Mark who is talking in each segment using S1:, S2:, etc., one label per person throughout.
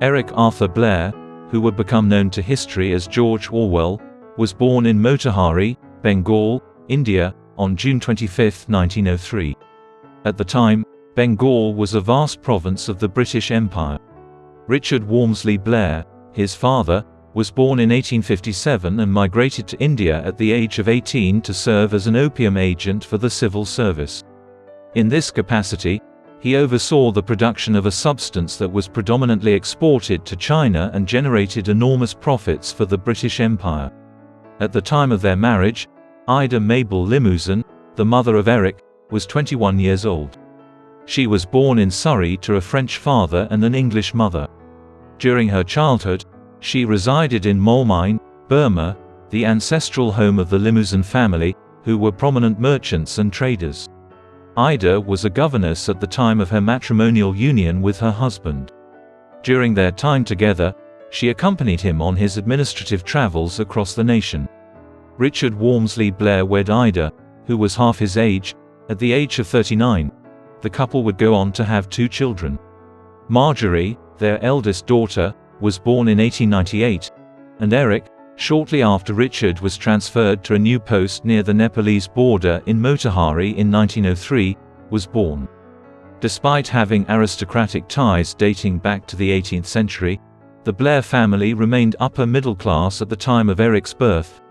S1: Eric Arthur Blair, who would become known to history as George Orwell, was born in Motihari, Bengal, India, on June 25, 1903. At the time, Bengal was a vast province of the British Empire. Richard Walmsley Blair, his father, was born in 1857 and migrated to India at the age of 18 to serve as an opium agent for the civil service. In this capacity, he oversaw the production of a substance that was predominantly exported to China and generated enormous profits for the British Empire. At the time of their marriage, Ida Mabel Limousin, the mother of Eric, was 21 years old. She was born in Surrey to a French father and an English mother. During her childhood, she resided in Moulmein, Burma, the ancestral home of the Limousin family, who were prominent merchants and traders. Ida was a governess at the time of her matrimonial union with her husband. During their time together, she accompanied him on his administrative travels across the nation. Richard Walmsley Blair wed Ida, who was half his age. At the age of 39, the couple would go on to have 2 children. Marjorie, their eldest daughter, was born in 1898, and Eric, shortly after Richard was transferred to a new post near the Nepalese border in Motihari in 1903, was born. Despite having aristocratic ties dating back to the 18th century, the Blair family remained upper middle class at the time of Eric's birth.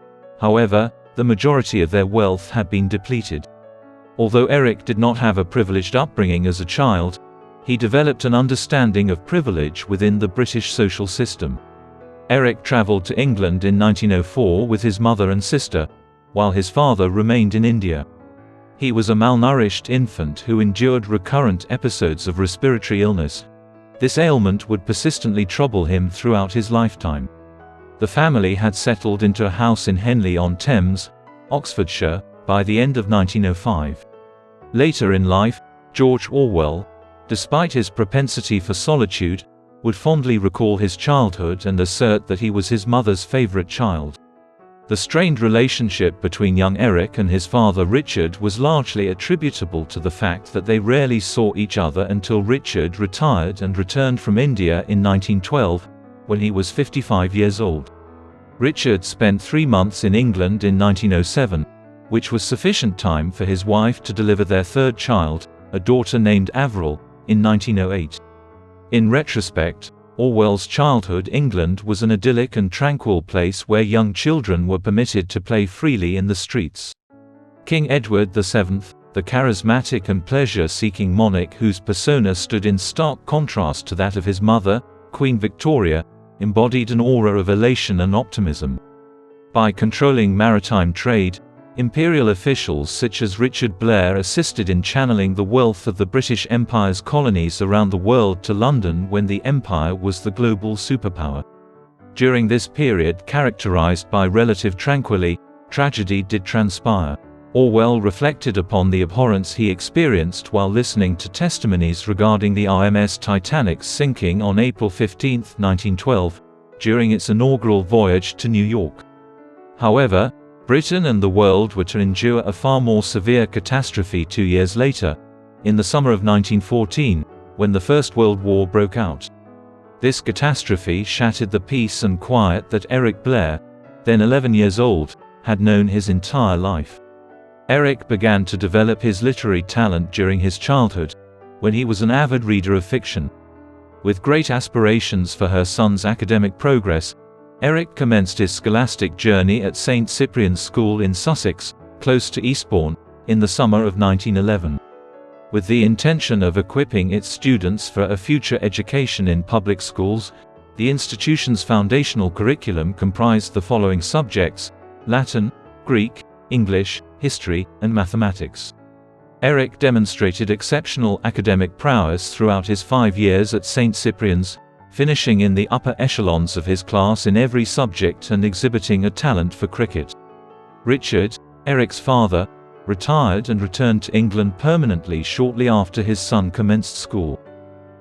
S1: However, the majority of their wealth had been depleted. Although Eric did not have a privileged upbringing as a child, he developed an understanding of privilege within the British social system. Eric travelled to England in 1904 with his mother and sister, while his father remained in India. He was a malnourished infant who endured recurrent episodes of respiratory illness. This ailment would persistently trouble him throughout his lifetime. The family had settled into a house in Henley-on-Thames, Oxfordshire, by the end of 1905. Later in life, George Orwell, despite his propensity for solitude, would fondly recall his childhood and assert that he was his mother's favorite child. The strained relationship between young Eric and his father Richard was largely attributable to the fact that they rarely saw each other until Richard retired and returned from India in 1912, when he was 55 years old. Richard spent 3 months in England in 1907, which was sufficient time for his wife to deliver their 3rd child, a daughter named Avril, in 1908. In retrospect, Orwell's childhood England was an idyllic and tranquil place where young children were permitted to play freely in the streets. King Edward VII, the charismatic and pleasure-seeking monarch whose persona stood in stark contrast to that of his mother, Queen Victoria, embodied an aura of elation and optimism. By controlling maritime trade, imperial officials such as Richard Blair assisted in channeling the wealth of the British Empire's colonies around the world to London when the Empire was the global superpower. During this period characterized by relative tranquility, tragedy did transpire. Orwell reflected upon the abhorrence he experienced while listening to testimonies regarding the RMS Titanic's sinking on April 15, 1912, during its inaugural voyage to New York. However, Britain and the world were to endure a far more severe catastrophe 2 years later, in the summer of 1914, when the First World War broke out. This catastrophe shattered the peace and quiet that Eric Blair, then 11 years old, had known his entire life. Eric began to develop his literary talent during his childhood, when he was an avid reader of fiction. With great aspirations for her son's academic progress, Eric commenced his scholastic journey at St. Cyprian's School in Sussex, close to Eastbourne, in the summer of 1911. With the intention of equipping its students for a future education in public schools, the institution's foundational curriculum comprised the following subjects: Latin, Greek, English, history, and mathematics. Eric demonstrated exceptional academic prowess throughout his 5 years at St. Cyprian's, finishing in the upper echelons of his class in every subject and exhibiting a talent for cricket. Richard, Eric's father, retired and returned to England permanently shortly after his son commenced school.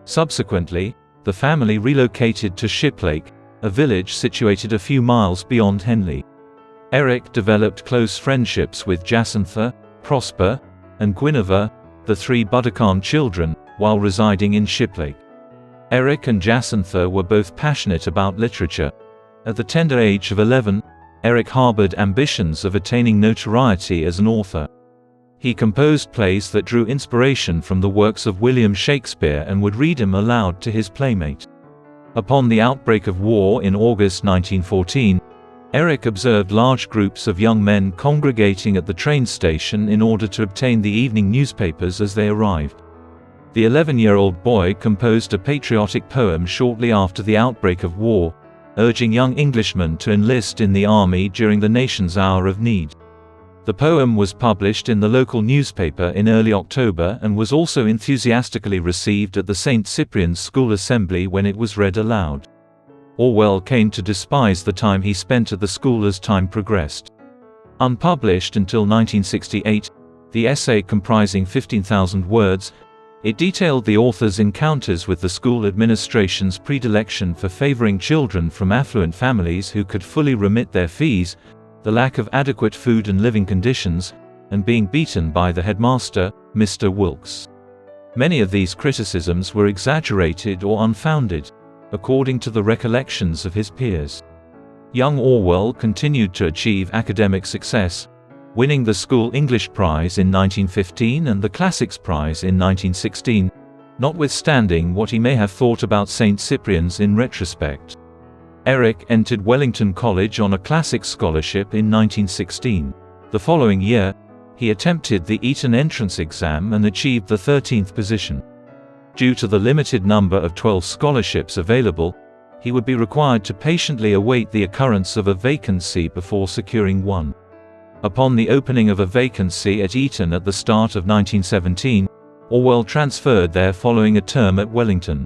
S1: Subsequently, the family relocated to Shiplake, a village situated a few miles beyond Henley. Eric developed close friendships with Jacintha, Prosper, and Guinevere, the 3 Budokan children, while residing in Shiplake. Eric and Jacintha were both passionate about literature. At the tender age of 11, Eric harbored ambitions of attaining notoriety as an author. He composed plays that drew inspiration from the works of William Shakespeare and would read them aloud to his playmate. Upon the outbreak of war in August 1914, Eric observed large groups of young men congregating at the train station in order to obtain the evening newspapers as they arrived. The 11-year-old boy composed a patriotic poem shortly after the outbreak of war, urging young Englishmen to enlist in the army during the nation's hour of need. The poem was published in the local newspaper in early October and was also enthusiastically received at the St. Cyprian's School Assembly when it was read aloud. Orwell came to despise the time he spent at the school as time progressed. Unpublished until 1968, the essay comprising 15,000 words, it detailed the author's encounters with the school administration's predilection for favoring children from affluent families who could fully remit their fees, the lack of adequate food and living conditions, and being beaten by the headmaster, Mr. Wilkes. Many of these criticisms were exaggerated or unfounded, according to the recollections of his peers. Young Orwell continued to achieve academic success, winning the School English Prize in 1915 and the Classics Prize in 1916, notwithstanding what he may have thought about St. Cyprian's in retrospect. Eric entered Wellington College on a Classics scholarship in 1916. The following year, he attempted the Eton entrance exam and achieved the 13th position. Due to the limited number of 12 scholarships available, he would be required to patiently await the occurrence of a vacancy before securing one. Upon the opening of a vacancy at Eton at the start of 1917, Orwell transferred there following a term at Wellington.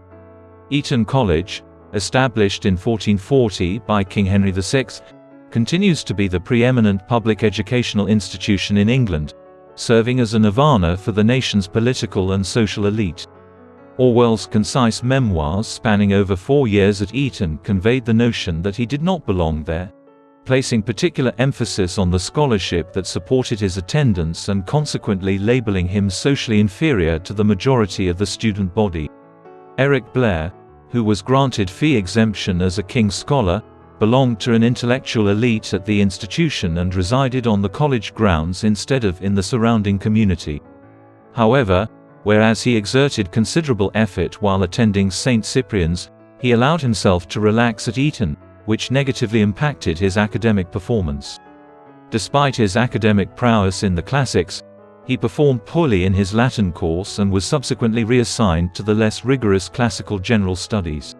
S1: Eton College, established in 1440 by King Henry VI, continues to be the preeminent public educational institution in England, serving as a nirvana for the nation's political and social elite. Orwell's concise memoirs spanning over 4 years at Eton conveyed the notion that he did not belong there, placing particular emphasis on the scholarship that supported his attendance and consequently labeling him socially inferior to the majority of the student body. Eric Blair, who was granted fee exemption as a King's Scholar, belonged to an intellectual elite at the institution and resided on the college grounds instead of in the surrounding community. However, whereas he exerted considerable effort while attending St. Cyprian's, he allowed himself to relax at Eton, which negatively impacted his academic performance. Despite his academic prowess in the classics, he performed poorly in his Latin course and was subsequently reassigned to the less rigorous classical general studies.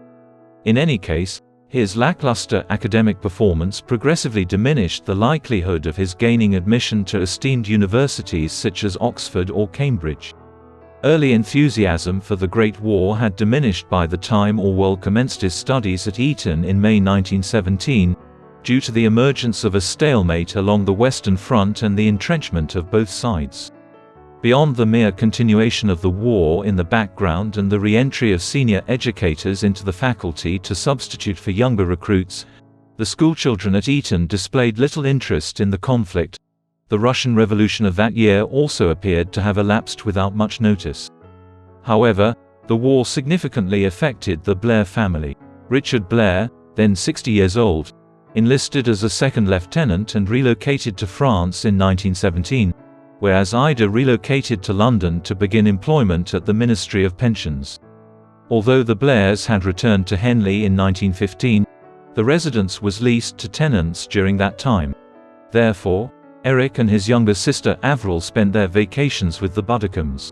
S1: In any case, his lackluster academic performance progressively diminished the likelihood of his gaining admission to esteemed universities such as Oxford or Cambridge. Early enthusiasm for the Great War had diminished by the time Orwell commenced his studies at Eton in May 1917, due to the emergence of a stalemate along the Western Front and the entrenchment of both sides. Beyond the mere continuation of the war in the background and the re-entry of senior educators into the faculty to substitute for younger recruits, the schoolchildren at Eton displayed little interest in the conflict. The Russian Revolution of that year also appeared to have elapsed without much notice. However, the war significantly affected the Blair family. Richard Blair, then 60 years old, enlisted as a second lieutenant and relocated to France in 1917, whereas Ida relocated to London to begin employment at the Ministry of Pensions. Although the Blairs had returned to Henley in 1915, the residence was leased to tenants during that time. Therefore, Eric and his younger sister Avril spent their vacations with the Buddicommes.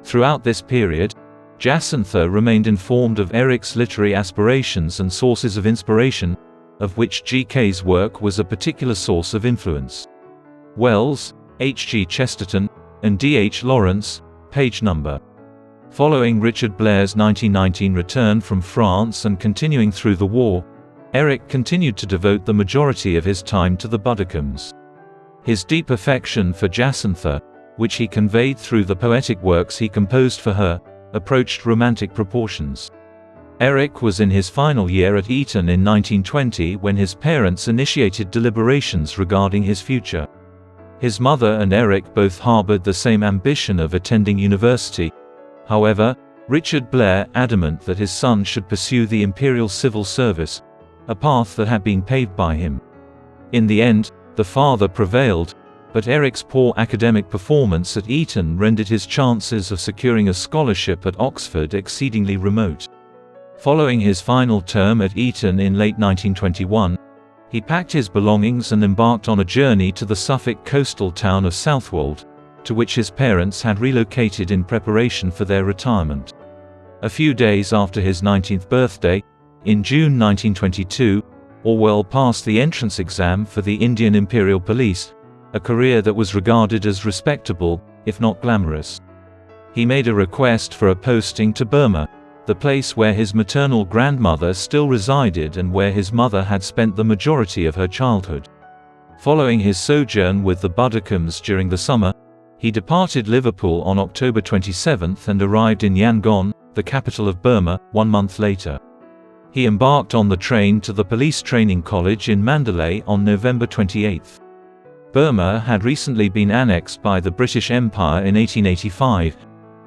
S1: Throughout this period, Jacintha remained informed of Eric's literary aspirations and sources of inspiration, of which G.K.'s work was a particular source of influence. Wells, H.G. Chesterton, and D.H. Lawrence, page number. Following Richard Blair's 1919 return from France and continuing through the war, Eric continued to devote the majority of his time to the Buddicommes. His deep affection for Jacintha, which he conveyed through the poetic works he composed for her, approached romantic proportions. Eric was in his final year at Eton in 1920 when his parents initiated deliberations regarding his future. His mother and Eric both harbored the same ambition of attending university. However, Richard Blair adamant that his son should pursue the Imperial Civil Service, a path that had been paved by him. In the end, the father prevailed, but Eric's poor academic performance at Eton rendered his chances of securing a scholarship at Oxford exceedingly remote. Following his final term at Eton in late 1921, he packed his belongings and embarked on a journey to the Suffolk coastal town of Southwold, to which his parents had relocated in preparation for their retirement. A few days after his 19th birthday, in June 1922, Orwell passed the entrance exam for the Indian Imperial Police, a career that was regarded as respectable, if not glamorous. He made a request for a posting to Burma, the place where his maternal grandmother still resided and where his mother had spent the majority of her childhood. Following his sojourn with the Buddicommes during the summer, he departed Liverpool on October 27 and arrived in Yangon, the capital of Burma, 1 month later. He embarked on the train to the Police Training College in Mandalay on November 28. Burma had recently been annexed by the British Empire in 1885,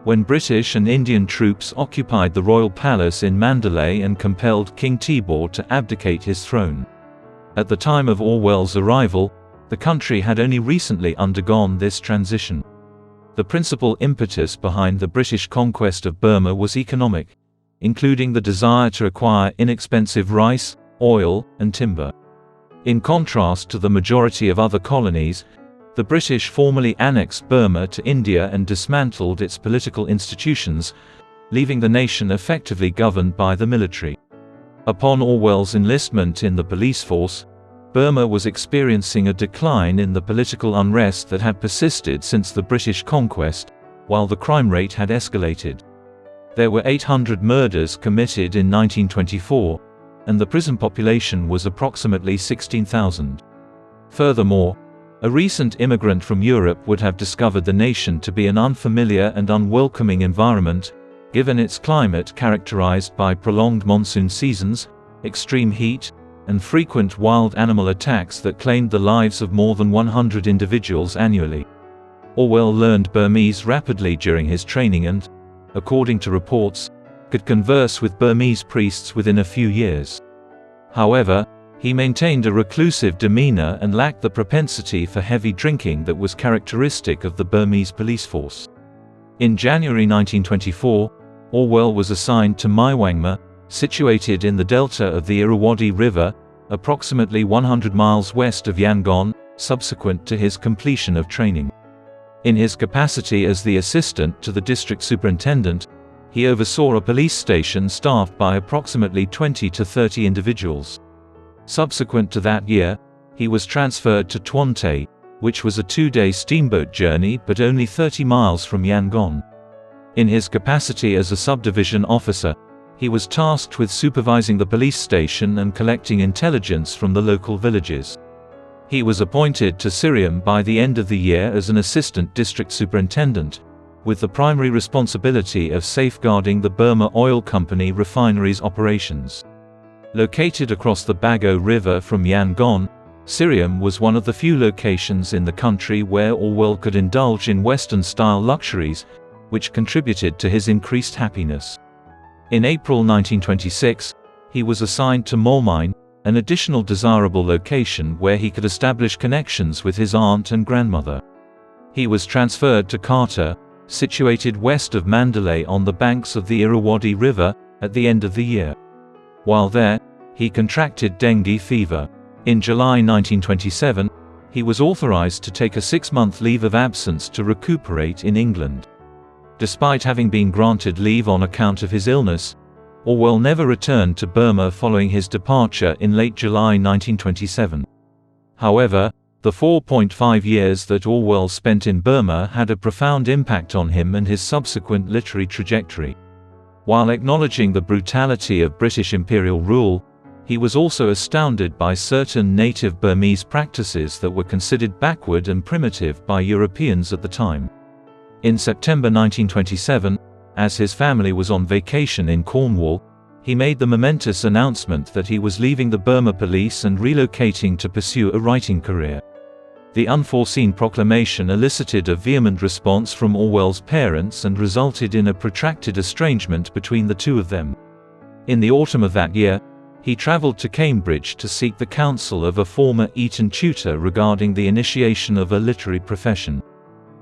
S1: when British and Indian troops occupied the royal palace in Mandalay and compelled King Tibor to abdicate his throne. At the time of Orwell's arrival, the country had only recently undergone this transition. The principal impetus behind the British conquest of Burma was economic, including the desire to acquire inexpensive rice, oil, and timber. In contrast to the majority of other colonies, the British formally annexed Burma to India and dismantled its political institutions, leaving the nation effectively governed by the military. Upon Orwell's enlistment in the police force, Burma was experiencing a decline in the political unrest that had persisted since the British conquest, while the crime rate had escalated. There were 800 murders committed in 1924, and the prison population was approximately 16,000. Furthermore, a recent immigrant from Europe would have discovered the nation to be an unfamiliar and unwelcoming environment, given its climate characterized by prolonged monsoon seasons, extreme heat, and frequent wild animal attacks that claimed the lives of more than 100 individuals annually. Orwell learned Burmese rapidly during his training and, according to reports, could converse with Burmese priests within a few years. However, he maintained a reclusive demeanor and lacked the propensity for heavy drinking that was characteristic of the Burmese police force. In January 1924, Orwell was assigned to Maiwangma, situated in the delta of the Irrawaddy River, approximately 100 miles west of Yangon, subsequent to his completion of training. In his capacity as the assistant to the district superintendent, he oversaw a police station staffed by approximately 20 to 30 individuals. Subsequent to that year, he was transferred to Twante, which was a 2-day steamboat journey but only 30 miles from Yangon. In his capacity as a subdivision officer, he was tasked with supervising the police station and collecting intelligence from the local villages. He was appointed to Sirium by the end of the year as an assistant district superintendent, with the primary responsibility of safeguarding the Burma Oil Company refinery's operations. Located across the Bago River from Yangon, Sirium was one of the few locations in the country where Orwell could indulge in Western-style luxuries, which contributed to his increased happiness. In April 1926, he was assigned to Molmine, an additional desirable location where he could establish connections with his aunt and grandmother. He was transferred to Kata, situated west of Mandalay on the banks of the Irrawaddy River, at the end of the year. While there, he contracted dengue fever. In July 1927, he was authorized to take a 6-month leave of absence to recuperate in England. Despite having been granted leave on account of his illness, Orwell never returned to Burma following his departure in late July 1927. However, the 4.5 years that Orwell spent in Burma had a profound impact on him and his subsequent literary trajectory. While acknowledging the brutality of British imperial rule, he was also astounded by certain native Burmese practices that were considered backward and primitive by Europeans at the time. In September 1927, as his family was on vacation in Cornwall, he made the momentous announcement that he was leaving the Burma police and relocating to pursue a writing career. The unforeseen proclamation elicited a vehement response from Orwell's parents and resulted in a protracted estrangement between the two of them. In the autumn of that year, he traveled to Cambridge to seek the counsel of a former Eton tutor regarding the initiation of a literary profession.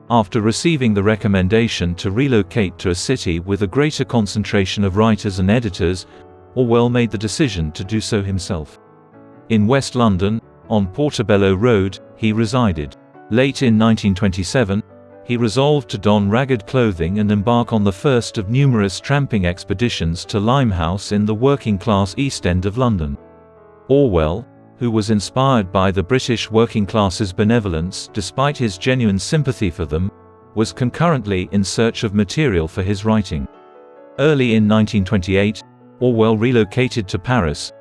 S1: After receiving the recommendation to relocate to a city with a greater concentration of writers and editors, Orwell made the decision to do so himself. In West London, on Portobello Road, he resided. Late in 1927, he resolved to don ragged clothing and embark on the first of numerous tramping expeditions to Limehouse in the working-class East End of London. Orwell, who was inspired by the British working class's benevolence despite his genuine sympathy for them, was concurrently in search of material for his writing. Early in 1928, Orwell relocated to Paris,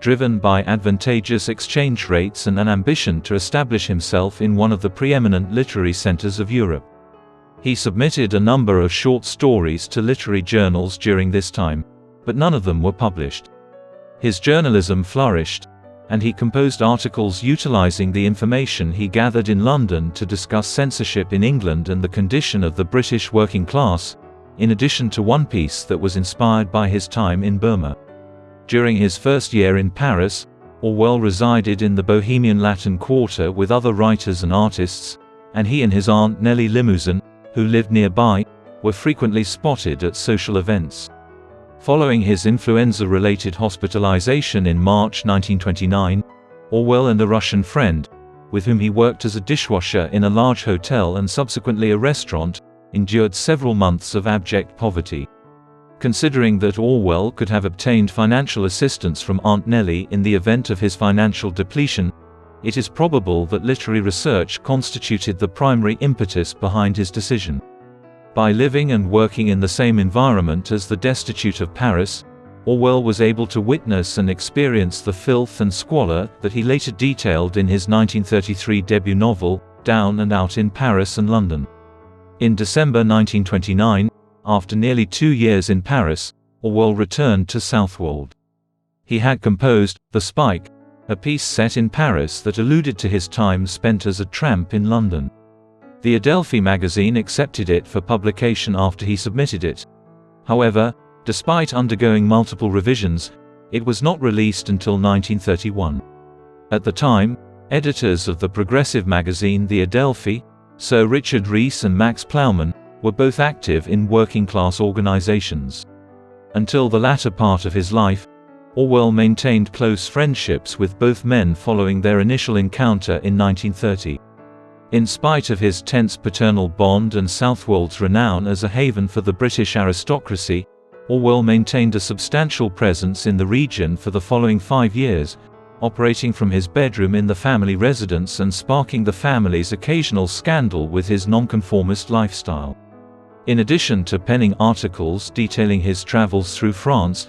S1: driven by advantageous exchange rates and an ambition to establish himself in one of the preeminent literary centers of Europe. He submitted a number of short stories to literary journals during this time, but none of them were published. His journalism flourished, and he composed articles utilizing the information he gathered in London to discuss censorship in England and the condition of the British working class, in addition to one piece that was inspired by his time in Burma. During his first year in Paris, Orwell resided in the Bohemian Latin Quarter with other writers and artists, and he and his aunt Nellie Limousin, who lived nearby, were frequently spotted at social events. Following his influenza-related hospitalization in March 1929, Orwell and a Russian friend, with whom he worked as a dishwasher in a large hotel and subsequently a restaurant, endured several months of abject poverty. Considering that Orwell could have obtained financial assistance from Aunt Nellie in the event of his financial depletion, it is probable that literary research constituted the primary impetus behind his decision. By living and working in the same environment as the destitute of Paris, Orwell was able to witness and experience the filth and squalor that he later detailed in his 1933 debut novel, Down and Out in Paris and London. In December 1929, after nearly 2 years in Paris, Orwell returned to Southwold. He had composed The Spike, a piece set in Paris that alluded to his time spent as a tramp in London. The Adelphi magazine accepted it for publication after he submitted it. However, despite undergoing multiple revisions, it was not released until 1931. At the time, editors of the progressive magazine The Adelphi, Sir Richard Rees and Max Plowman, were both active in working-class organizations. Until the latter part of his life, Orwell maintained close friendships with both men following their initial encounter in 1930. In spite of his tense paternal bond and Southwold's renown as a haven for the British aristocracy, Orwell maintained a substantial presence in the region for the following 5 years, operating from his bedroom in the family residence and sparking the family's occasional scandal with his nonconformist lifestyle. In addition to penning articles detailing his travels through France,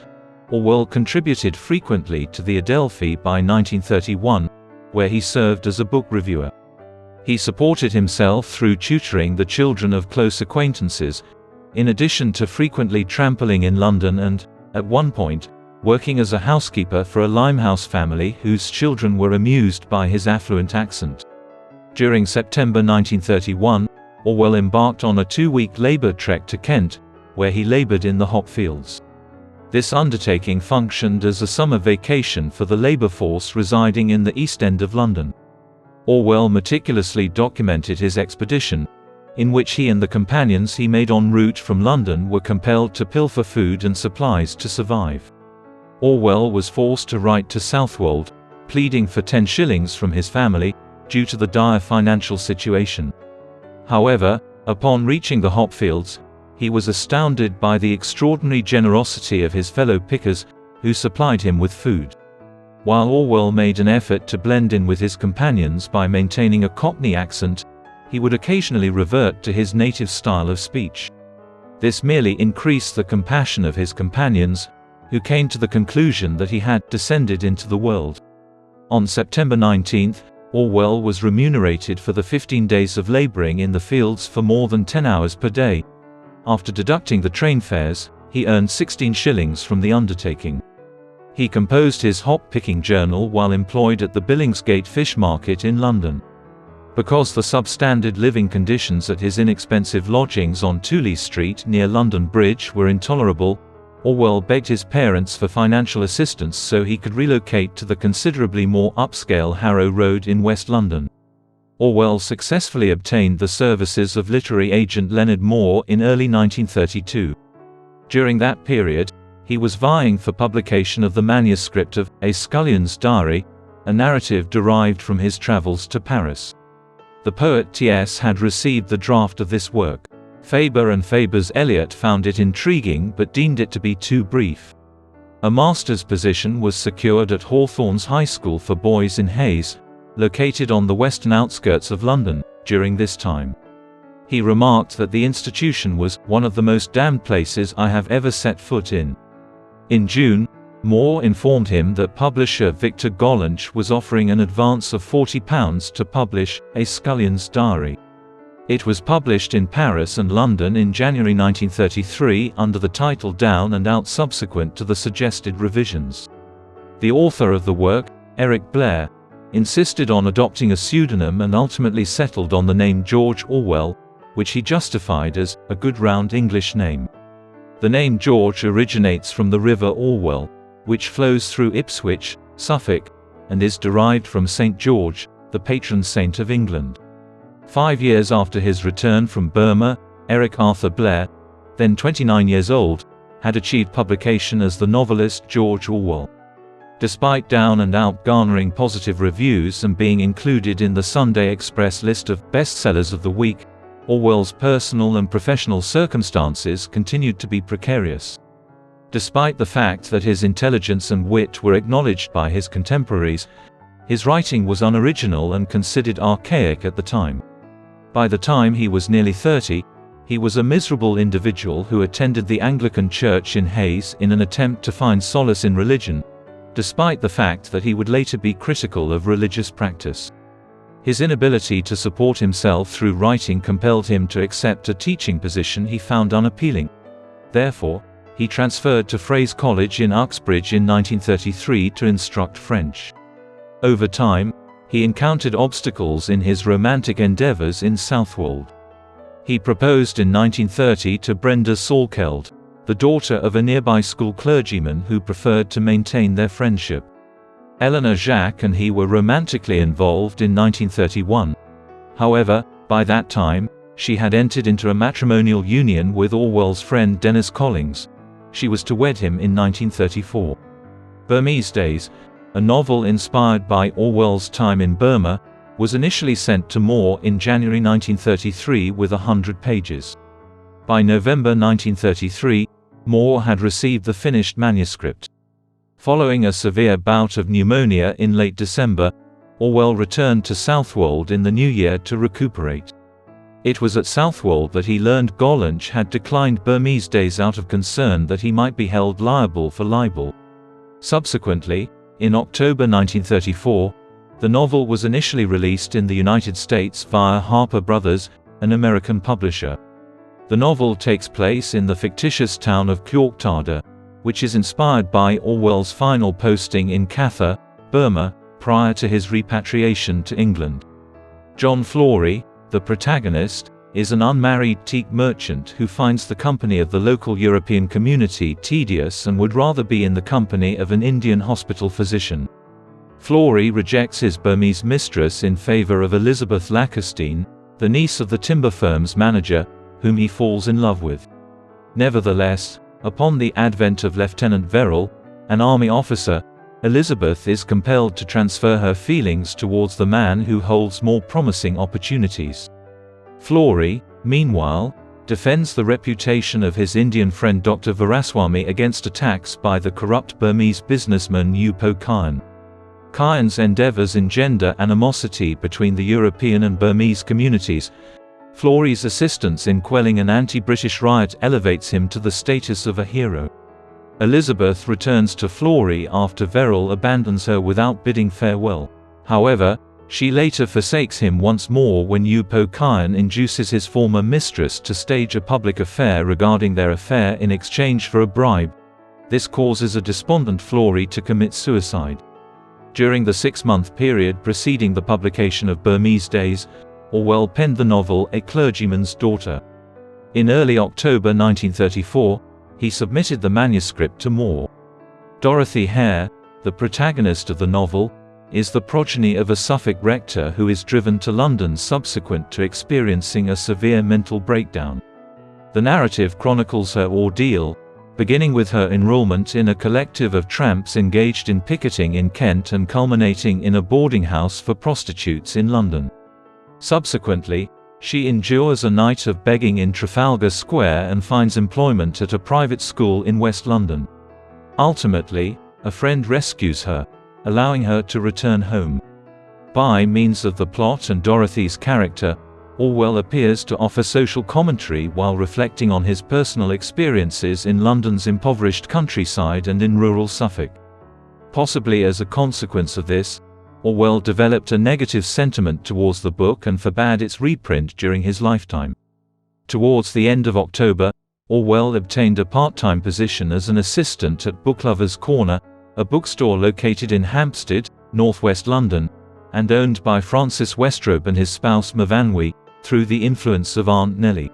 S1: Orwell contributed frequently to the Adelphi by 1931, where he served as a book reviewer. He supported himself through tutoring the children of close acquaintances, in addition to frequently trampling in London and, at one point, working as a housekeeper for a Limehouse family whose children were amused by his affluent accent. During September 1931, Orwell embarked on a 2-week labour trek to Kent, where he laboured in the hop fields. This undertaking functioned as a summer vacation for the labour force residing in the East End of London. Orwell meticulously documented his expedition, in which he and the companions he made en route from London were compelled to pilfer food and supplies to survive. Orwell was forced to write to Southwold, pleading for 10 shillings from his family, due to the dire financial situation. However, upon reaching the hop fields, he was astounded by the extraordinary generosity of his fellow pickers, who supplied him with food. While Orwell made an effort to blend in with his companions by maintaining a Cockney accent, he would occasionally revert to his native style of speech. This merely increased the compassion of his companions, who came to the conclusion that he had descended into the world. On September 19, Orwell was remunerated for the 15 days of labouring in the fields for more than 10 hours per day. After deducting the train fares, he earned 16 shillings from the undertaking. He composed his hop-picking journal while employed at the Billingsgate Fish Market in London. Because the substandard living conditions at his inexpensive lodgings on Tooley Street near London Bridge were intolerable, Orwell begged his parents for financial assistance so he could relocate to the considerably more upscale Harrow Road in West London. Orwell successfully obtained the services of literary agent Leonard Moore in early 1932. During that period, he was vying for publication of the manuscript of A Scullion's Diary, a narrative derived from his travels to Paris. The poet T.S. had received the draft of this work. Faber and Faber's Eliot found it intriguing but deemed it to be too brief. A master's position was secured at Hawthorne's High School for Boys in Hayes, located on the western outskirts of London, during this time. He remarked that the institution was one of the most damned places I have ever set foot in. In June, Moore informed him that publisher Victor Gollancz was offering an advance of £40 to publish A Scullion's Diary. It was published in Paris and London in January 1933 under the title Down and Out subsequent to the suggested revisions. The author of the work, Eric Blair, insisted on adopting a pseudonym and ultimately settled on the name George Orwell, which he justified as a good round English name. The name George originates from the River Orwell, which flows through Ipswich, Suffolk, and is derived from St. George, the patron saint of England. 5 years after his return from Burma, Eric Arthur Blair, then 29 years old, had achieved publication as the novelist George Orwell. Despite Down and Out garnering positive reviews and being included in the Sunday Express list of bestsellers of the week, Orwell's personal and professional circumstances continued to be precarious. Despite the fact that his intelligence and wit were acknowledged by his contemporaries, his writing was unoriginal and considered archaic at the time. By the time he was nearly 30, he was a miserable individual who attended the Anglican Church in Hayes in an attempt to find solace in religion, despite the fact that he would later be critical of religious practice. His inability to support himself through writing compelled him to accept a teaching position he found unappealing. Therefore, he transferred to Frayes College in Uxbridge in 1933 to instruct French. Over time, he encountered obstacles in his romantic endeavors in Southwold. He proposed in 1930 to Brenda Salkeld, the daughter of a nearby school clergyman who preferred to maintain their friendship. Eleanor Jacques and he were romantically involved in 1931. However, by that time, she had entered into a matrimonial union with Orwell's friend Dennis Collings. She was to wed him in 1934. Burmese Days, a novel inspired by Orwell's time in Burma, was initially sent to Moore in January 1933 with 100 pages. By November 1933, Moore had received the finished manuscript. Following a severe bout of pneumonia in late December, Orwell returned to Southwold in the new year to recuperate. It was at Southwold that he learned Gollancz had declined Burmese Days out of concern that he might be held liable for libel. Subsequently, in October 1934, the novel was initially released in the United States via Harper Brothers, an American publisher. The novel takes place in the fictitious town of Kyauktada, which is inspired by Orwell's final posting in Katha, Burma, prior to his repatriation to England. John Flory, the protagonist, is an unmarried teak merchant who finds the company of the local European community tedious and would rather be in the company of an Indian hospital physician. Flory rejects his Burmese mistress in favor of Elizabeth Lackerstein, the niece of the timber firm's manager, whom he falls in love with. Nevertheless, upon the advent of Lieutenant Verrill, an army officer, Elizabeth is compelled to transfer her feelings towards the man who holds more promising opportunities. Flory, meanwhile, defends the reputation of his Indian friend Dr. Varaswamy against attacks by the corrupt Burmese businessman Yupo Kyan. Kyan's endeavors engender animosity between the European and Burmese communities. Flory's assistance in quelling an anti-British riot elevates him to the status of a hero. Elizabeth returns to Flory after Verrill abandons her without bidding farewell. However, she later forsakes him once more when Yupo Kyan induces his former mistress to stage a public affair regarding their affair in exchange for a bribe. This causes a despondent Flory to commit suicide. During the 6-month period preceding the publication of Burmese Days, Orwell penned the novel A Clergyman's Daughter. In early October 1934, he submitted the manuscript to Moore. Dorothy Hare, the protagonist of the novel, is the progeny of a Suffolk rector who is driven to London subsequent to experiencing a severe mental breakdown. The narrative chronicles her ordeal, beginning with her enrollment in a collective of tramps engaged in picketing in Kent and culminating in a boarding house for prostitutes in London. Subsequently, she endures a night of begging in Trafalgar Square and finds employment at a private school in West London. Ultimately, a friend rescues her, allowing her to return home. By means of the plot and Dorothy's character, Orwell appears to offer social commentary while reflecting on his personal experiences in London's impoverished countryside and in rural Suffolk. Possibly as a consequence of this, Orwell developed a negative sentiment towards the book and forbade its reprint during his lifetime. Towards the end of October, Orwell obtained a part-time position as an assistant at Booklovers' Corner, a bookstore located in Hampstead, northwest London, and owned by Francis Westrope and his spouse Mavanawi, through the influence of Aunt Nellie.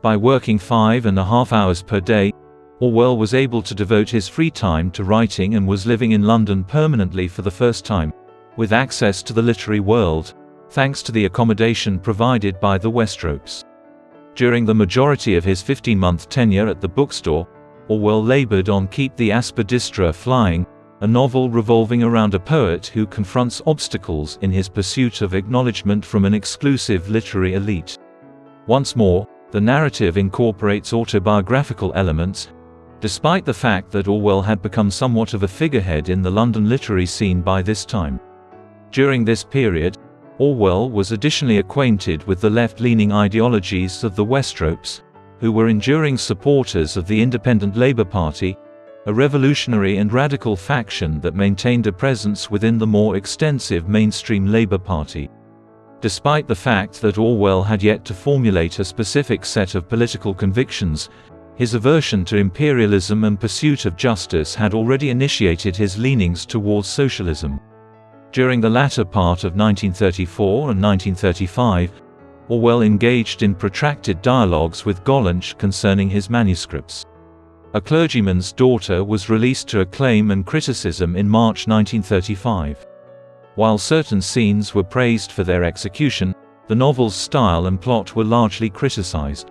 S1: By working 5.5 hours per day, Orwell was able to devote his free time to writing and was living in London permanently for the first time, with access to the literary world, thanks to the accommodation provided by the Westropes. During the majority of his 15-month tenure at the bookstore, Orwell labored on Keep the Aspidistra Flying, a novel revolving around a poet who confronts obstacles in his pursuit of acknowledgement from an exclusive literary elite. Once more, the narrative incorporates autobiographical elements, despite the fact that Orwell had become somewhat of a figurehead in the London literary scene by this time. During this period, Orwell was additionally acquainted with the left-leaning ideologies of the Westropes, who were enduring supporters of the Independent Labour Party, a revolutionary and radical faction that maintained a presence within the more extensive mainstream Labour Party. Despite the fact that Orwell had yet to formulate a specific set of political convictions, his aversion to imperialism and pursuit of justice had already initiated his leanings towards socialism. During the latter part of 1934 and 1935, Orwell engaged in protracted dialogues with Gollancz concerning his manuscripts. A Clergyman's Daughter was released to acclaim and criticism in March 1935. While certain scenes were praised for their execution, the novel's style and plot were largely criticized.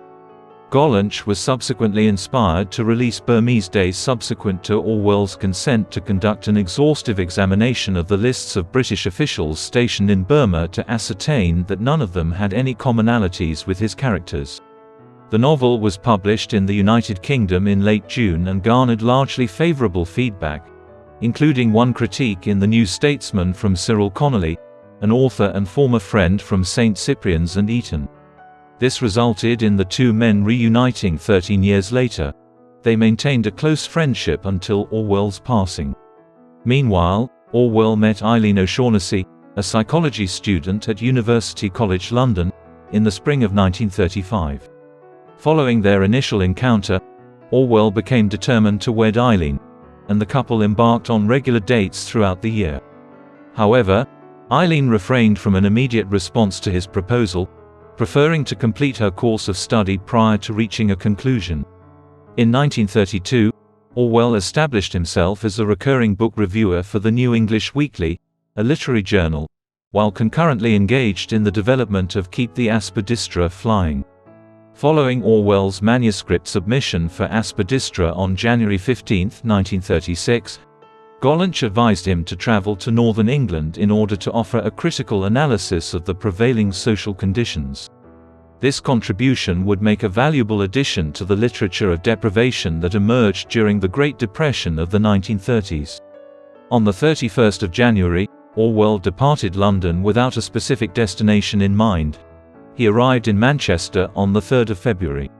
S1: Gollancz was subsequently inspired to release Burmese Days subsequent to Orwell's consent to conduct an exhaustive examination of the lists of British officials stationed in Burma to ascertain that none of them had any commonalities with his characters. The novel was published in the United Kingdom in late June and garnered largely favourable feedback, including one critique in The New Statesman from Cyril Connolly, an author and former friend from St. Cyprian's and Eton. This resulted in the two men reuniting 13 years later. They maintained a close friendship until Orwell's passing. Meanwhile, Orwell met Eileen O'Shaughnessy, a psychology student at University College London, in the spring of 1935. Following their initial encounter, Orwell became determined to wed Eileen, and the couple embarked on regular dates throughout the year. However, Eileen refrained from an immediate response to his proposal, preferring to complete her course of study prior to reaching a conclusion. In 1932, Orwell established himself as a recurring book reviewer for the New English Weekly, a literary journal, while concurrently engaged in the development of Keep the Aspidistra Flying. Following Orwell's manuscript submission for Aspidistra on January 15, 1936, Gollancz advised him to travel to northern England in order to offer a critical analysis of the prevailing social conditions. This contribution would make a valuable addition to the literature of deprivation that emerged during the Great Depression of the 1930s. On the 31st of January, Orwell departed London without a specific destination in mind. He arrived in Manchester on the 3rd of February.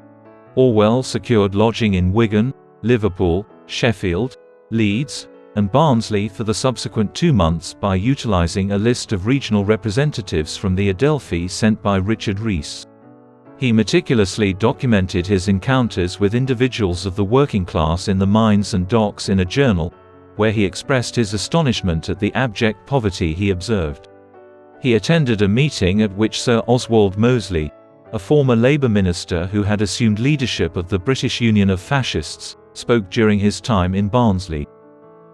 S1: Orwell secured lodging in Wigan, Liverpool, Sheffield, Leeds, and Barnsley for the subsequent 2 months by utilising a list of regional representatives from the Adelphi sent by Richard Rees. He meticulously documented his encounters with individuals of the working class in the mines and docks in a journal, where he expressed his astonishment at the abject poverty he observed. He attended a meeting at which Sir Oswald Mosley, a former Labour minister who had assumed leadership of the British Union of Fascists, spoke during his time in Barnsley.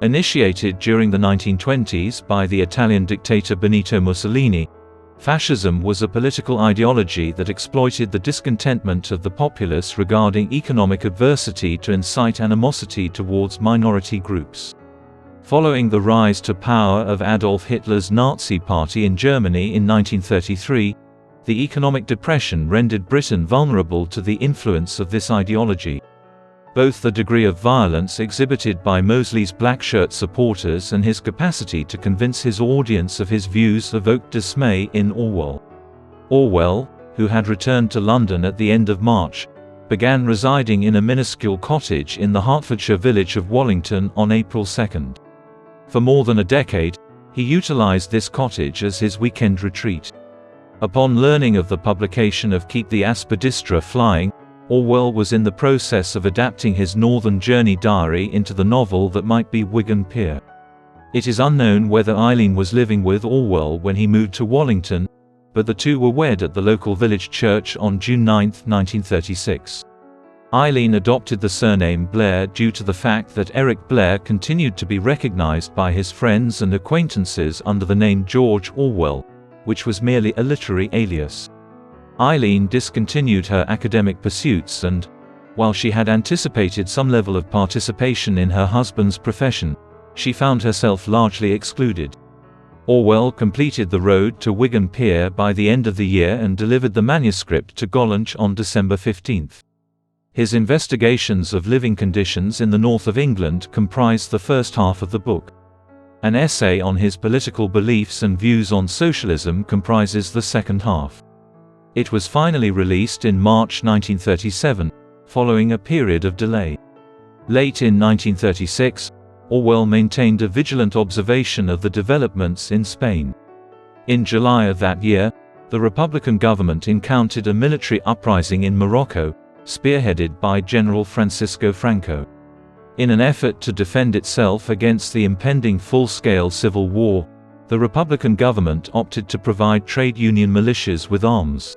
S1: Initiated during the 1920s by the Italian dictator Benito Mussolini, fascism was a political ideology that exploited the discontentment of the populace regarding economic adversity to incite animosity towards minority groups. Following the rise to power of Adolf Hitler's Nazi Party in Germany in 1933, the economic depression rendered Britain vulnerable to the influence of this ideology. Both the degree of violence exhibited by Mosley's black shirt supporters and his capacity to convince his audience of his views evoked dismay in Orwell. Orwell, who had returned to London at the end of March, began residing in a minuscule cottage in the Hertfordshire village of Wallington on April 2. For more than a decade, he utilized this cottage as his weekend retreat. Upon learning of the publication of Keep the Aspidistra Flying, Orwell was in the process of adapting his Northern Journey diary into the novel that might be Wigan Pier. It is unknown whether Eileen was living with Orwell when he moved to Wallington, but the two were wed at the local village church on June 9, 1936. Eileen adopted the surname Blair due to the fact that Eric Blair continued to be recognized by his friends and acquaintances under the name George Orwell, which was merely a literary alias. Eileen discontinued her academic pursuits and, while she had anticipated some level of participation in her husband's profession, she found herself largely excluded. Orwell completed The Road to Wigan Pier by the end of the year and delivered the manuscript to Gollancz on December 15. His investigations of living conditions in the north of England comprised the first half of the book. An essay on his political beliefs and views on socialism comprises the second half. It was finally released in March 1937, following a period of delay. Late in 1936, Orwell maintained a vigilant observation of the developments in Spain. In July of that year, the Republican government encountered a military uprising in Morocco, spearheaded by General Francisco Franco. In an effort to defend itself against the impending full-scale civil war, the Republican government opted to provide trade union militias with arms.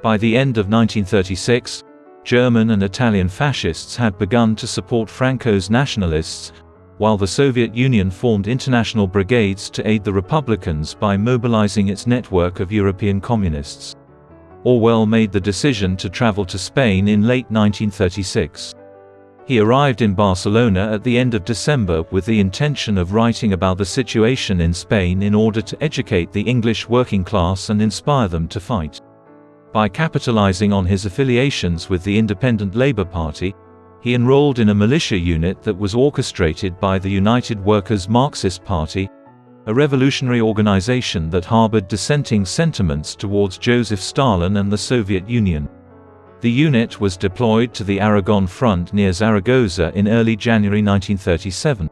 S1: By the end of 1936, German and Italian fascists had begun to support Franco's nationalists, while the Soviet Union formed international brigades to aid the Republicans by mobilizing its network of European communists. Orwell made the decision to travel to Spain in late 1936. He arrived in Barcelona at the end of December with the intention of writing about the situation in Spain in order to educate the English working class and inspire them to fight. By capitalizing on his affiliations with the Independent Labour Party, he enrolled in a militia unit that was orchestrated by the United Workers' Marxist Party, a revolutionary organization that harbored dissenting sentiments towards Joseph Stalin and the Soviet Union. The unit was deployed to the Aragon front near Zaragoza in early January 1937.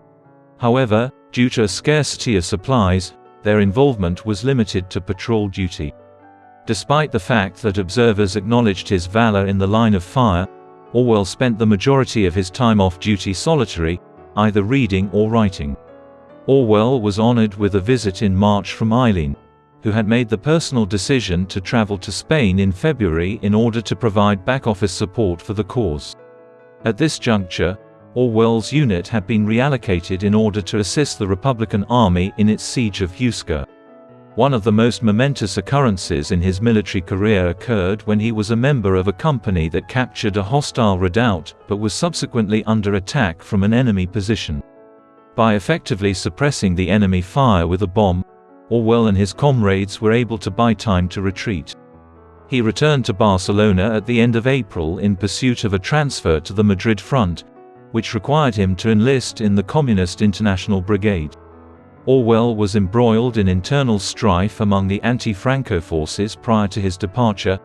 S1: However, due to a scarcity of supplies, their involvement was limited to patrol duty. Despite the fact that observers acknowledged his valor in the line of fire, Orwell spent the majority of his time off duty solitary, either reading or writing. Orwell was honored with a visit in March from Eileen, who had made the personal decision to travel to Spain in February in order to provide back-office support for the cause. At this juncture, Orwell's unit had been reallocated in order to assist the Republican Army in its siege of Huesca. One of the most momentous occurrences in his military career occurred when he was a member of a company that captured a hostile redoubt but was subsequently under attack from an enemy position. By effectively suppressing the enemy fire with a bomb, Orwell and his comrades were able to buy time to retreat. He returned to Barcelona at the end of April in pursuit of a transfer to the Madrid front, which required him to enlist in the Communist International Brigade. Orwell was embroiled in internal strife among the anti-Franco forces prior to his departure,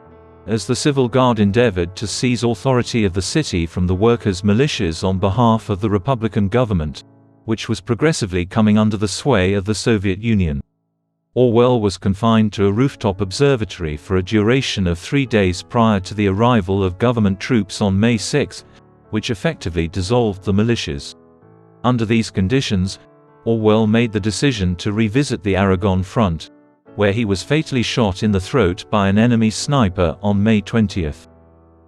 S1: as the Civil Guard endeavored to seize authority of the city from the workers' militias on behalf of the Republican government, which was progressively coming under the sway of the Soviet Union. Orwell was confined to a rooftop observatory for a duration of 3 days prior to the arrival of government troops on May 6, which effectively dissolved the militias. Under these conditions, Orwell made the decision to revisit the Aragon front, where he was fatally shot in the throat by an enemy sniper on May 20.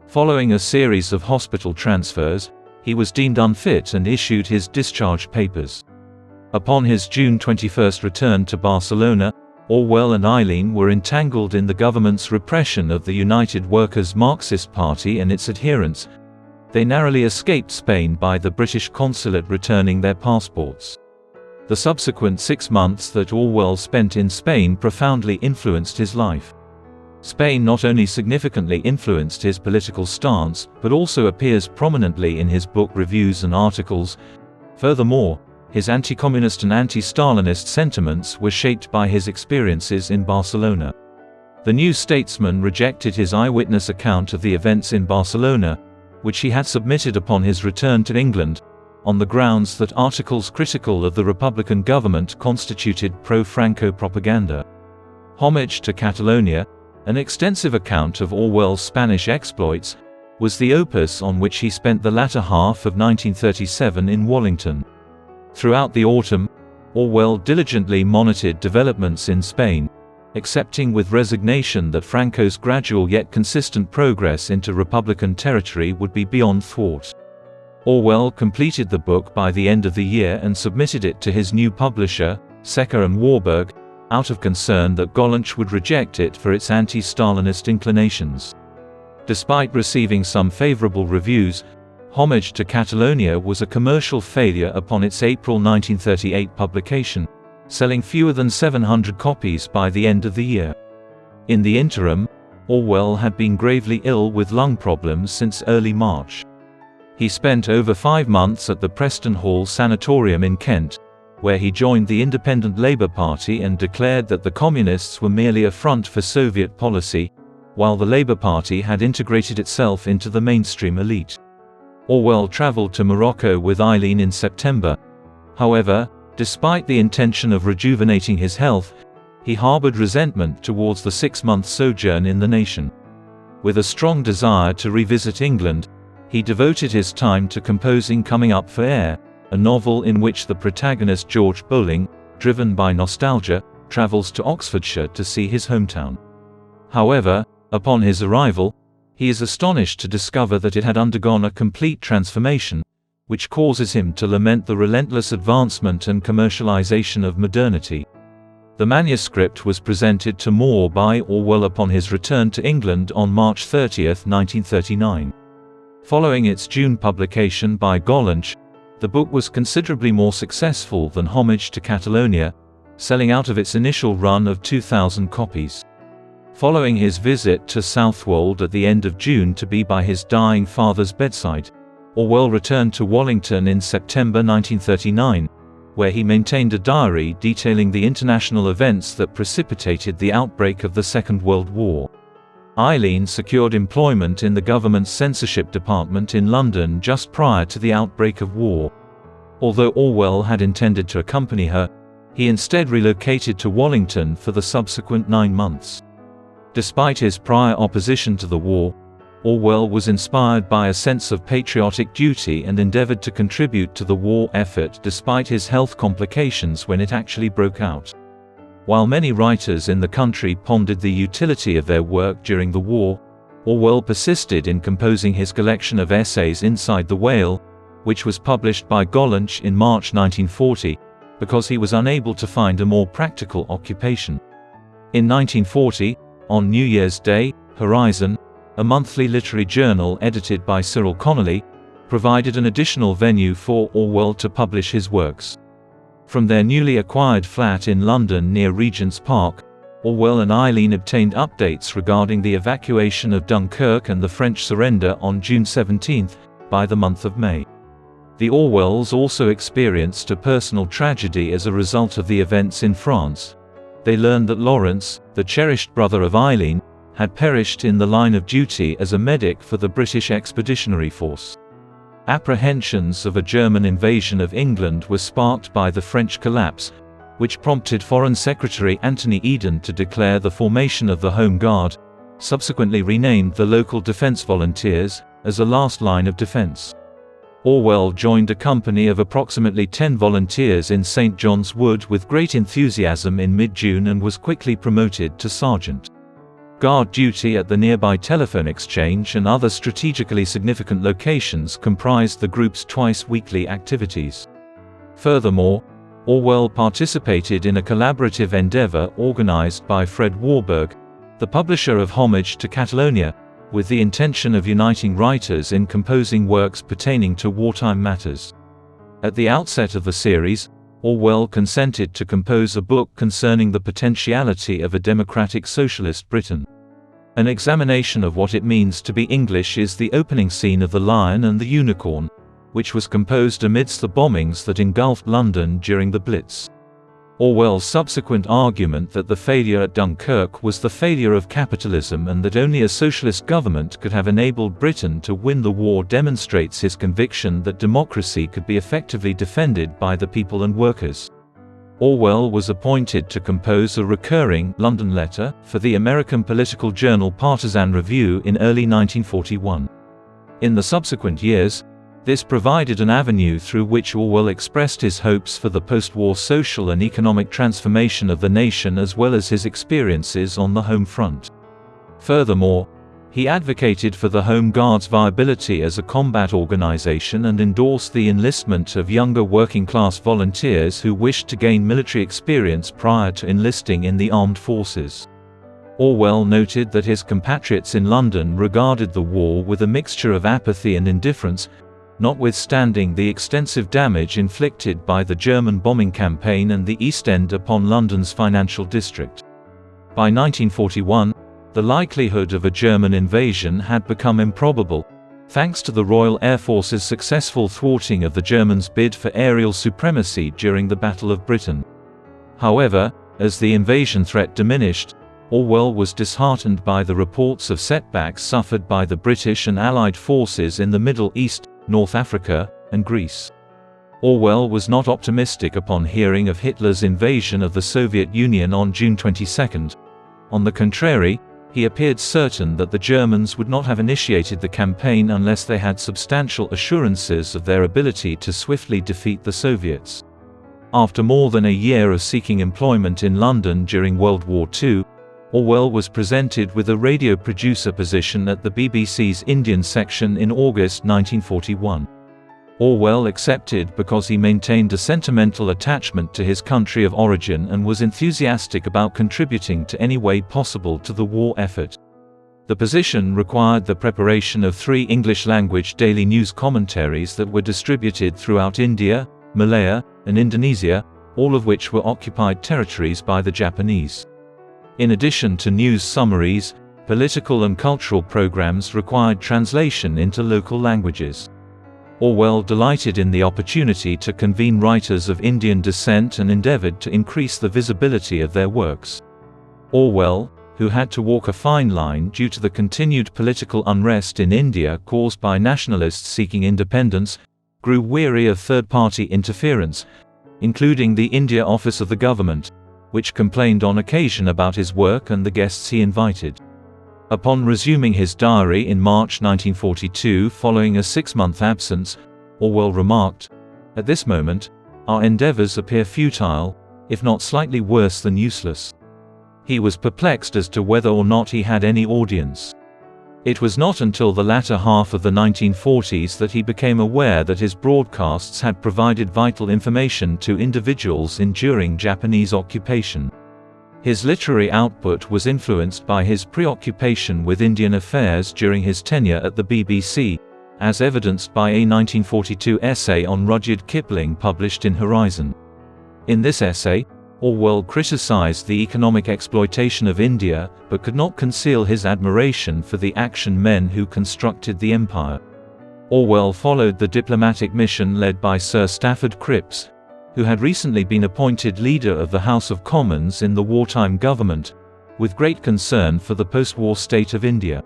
S1: Following a series of hospital transfers, he was deemed unfit and issued his discharge papers. Upon his June 21 return to Barcelona, Orwell and Eileen were entangled in the government's repression of the United Workers' Marxist Party and its adherents. They narrowly escaped Spain by the British consulate returning their passports. The subsequent 6 months that Orwell spent in Spain profoundly influenced his life. Spain not only significantly influenced his political stance, but also appears prominently in his book reviews and articles. Furthermore, his anti-communist and anti-Stalinist sentiments were shaped by his experiences in Barcelona. The New Statesman rejected his eyewitness account of the events in Barcelona, which he had submitted upon his return to England, on the grounds that articles critical of the Republican government constituted pro-Franco propaganda. Homage to Catalonia, an extensive account of Orwell's Spanish exploits, was the opus on which he spent the latter half of 1937 in Wallington. Throughout the autumn, Orwell diligently monitored developments in Spain, accepting with resignation that Franco's gradual yet consistent progress into Republican territory would be beyond thwart. Orwell completed the book by the end of the year and submitted it to his new publisher, Secker and Warburg, out of concern that Gollancz would reject it for its anti-Stalinist inclinations. Despite receiving some favorable reviews, Homage to Catalonia was a commercial failure upon its April 1938 publication, selling fewer than 700 copies by the end of the year. In the interim, Orwell had been gravely ill with lung problems since early March. He spent over 5 months at the Preston Hall Sanatorium in Kent, where he joined the Independent Labour Party and declared that the Communists were merely a front for Soviet policy, while the Labour Party had integrated itself into the mainstream elite. Orwell travelled to Morocco with Eileen in September. However, despite the intention of rejuvenating his health, he harboured resentment towards the 6-month sojourn in the nation. With a strong desire to revisit England, he devoted his time to composing Coming Up for Air, a novel in which the protagonist George Bowling, driven by nostalgia, travels to Oxfordshire to see his hometown. However, upon his arrival, he is astonished to discover that it had undergone a complete transformation, which causes him to lament the relentless advancement and commercialization of modernity. The manuscript was presented to Moore by Orwell upon his return to England on March 30, 1939. Following its June publication by Gollancz, the book was considerably more successful than Homage to Catalonia, selling out of its initial run of 2,000 copies. Following his visit to Southwold at the end of June to be by his dying father's bedside, Orwell returned to Wallington in September 1939, where he maintained a diary detailing the international events that precipitated the outbreak of the Second World War. Eileen secured employment in the government's censorship department in London just prior to the outbreak of war. Although Orwell had intended to accompany her, he instead relocated to Wallington for the subsequent 9 months. Despite his prior opposition to the war, Orwell was inspired by a sense of patriotic duty and endeavored to contribute to the war effort despite his health complications when it actually broke out. While many writers in the country pondered the utility of their work during the war, Orwell persisted in composing his collection of essays Inside the Whale, which was published by Gollancz in March 1940, because he was unable to find a more practical occupation. In 1940, on New Year's Day, Horizon, a monthly literary journal edited by Cyril Connolly, provided an additional venue for Orwell to publish his works. From their newly acquired flat in London near Regent's Park, Orwell and Eileen obtained updates regarding the evacuation of Dunkirk and the French surrender on June 17 by the month of May. The Orwells also experienced a personal tragedy as a result of the events in France. They learned that Lawrence, the cherished brother of Eileen, had perished in the line of duty as a medic for the British Expeditionary Force. Apprehensions of a German invasion of England were sparked by the French collapse, which prompted Foreign Secretary Anthony Eden to declare the formation of the Home Guard, subsequently renamed the Local Defence Volunteers, as a last line of defence. Orwell joined a company of approximately 10 volunteers in St. John's Wood with great enthusiasm in mid-June and was quickly promoted to sergeant. Guard duty at the nearby telephone exchange and other strategically significant locations comprised the group's twice-weekly activities. Furthermore, Orwell participated in a collaborative endeavor organized by Fred Warburg, the publisher of Homage to Catalonia, with the intention of uniting writers in composing works pertaining to wartime matters. At the outset of the series, Orwell consented to compose a book concerning the potentiality of a democratic socialist Britain. An examination of what it means to be English is the opening scene of The Lion and the Unicorn, which was composed amidst the bombings that engulfed London during the Blitz. Orwell's subsequent argument that the failure at Dunkirk was the failure of capitalism and that only a socialist government could have enabled Britain to win the war demonstrates his conviction that democracy could be effectively defended by the people and workers. Orwell was appointed to compose a recurring London letter for the American political journal Partisan Review in early 1941. In the subsequent years, this provided an avenue through which Orwell expressed his hopes for the post-war social and economic transformation of the nation as well as his experiences on the home front. Furthermore, he advocated for the Home Guard's viability as a combat organization and endorsed the enlistment of younger working-class volunteers who wished to gain military experience prior to enlisting in the armed forces. Orwell noted that his compatriots in London regarded the war with a mixture of apathy and indifference, notwithstanding the extensive damage inflicted by the German bombing campaign and the East End upon London's financial district. By 1941, the likelihood of a German invasion had become improbable, thanks to the Royal Air Force's successful thwarting of the Germans' bid for aerial supremacy during the Battle of Britain. However, as the invasion threat diminished, Orwell was disheartened by the reports of setbacks suffered by the British and Allied forces in the Middle East, North Africa, and Greece. Orwell was not optimistic upon hearing of Hitler's invasion of the Soviet Union on June 22. On the contrary, he appeared certain that the Germans would not have initiated the campaign unless they had substantial assurances of their ability to swiftly defeat the Soviets. After more than a year of seeking employment in London during World War II, Orwell was presented with a radio producer position at the BBC's Indian section in August 1941. Orwell accepted because he maintained a sentimental attachment to his country of origin and was enthusiastic about contributing to any way possible to the war effort. The position required the preparation of 3 English-language daily news commentaries that were distributed throughout India, Malaya, and Indonesia, all of which were occupied territories by the Japanese. In addition to news summaries, political and cultural programs required translation into local languages. Orwell delighted in the opportunity to convene writers of Indian descent and endeavored to increase the visibility of their works. Orwell, who had to walk a fine line due to the continued political unrest in India caused by nationalists seeking independence, grew weary of third-party interference, including the India Office of the Government, which complained on occasion about his work and the guests he invited. Upon resuming his diary in March 1942 following a 6-month absence, Orwell remarked, "At this moment, our endeavors appear futile, if not slightly worse than useless." He was perplexed as to whether or not he had any audience. It was not until the latter half of the 1940s that he became aware that his broadcasts had provided vital information to individuals enduring Japanese occupation. His literary output was influenced by his preoccupation with Indian affairs during his tenure at the BBC, as evidenced by a 1942 essay on Rudyard Kipling published in Horizon. In this essay, Orwell criticized the economic exploitation of India, but could not conceal his admiration for the action men who constructed the empire. Orwell followed the diplomatic mission led by Sir Stafford Cripps, who had recently been appointed leader of the House of Commons in the wartime government, with great concern for the post-war state of India.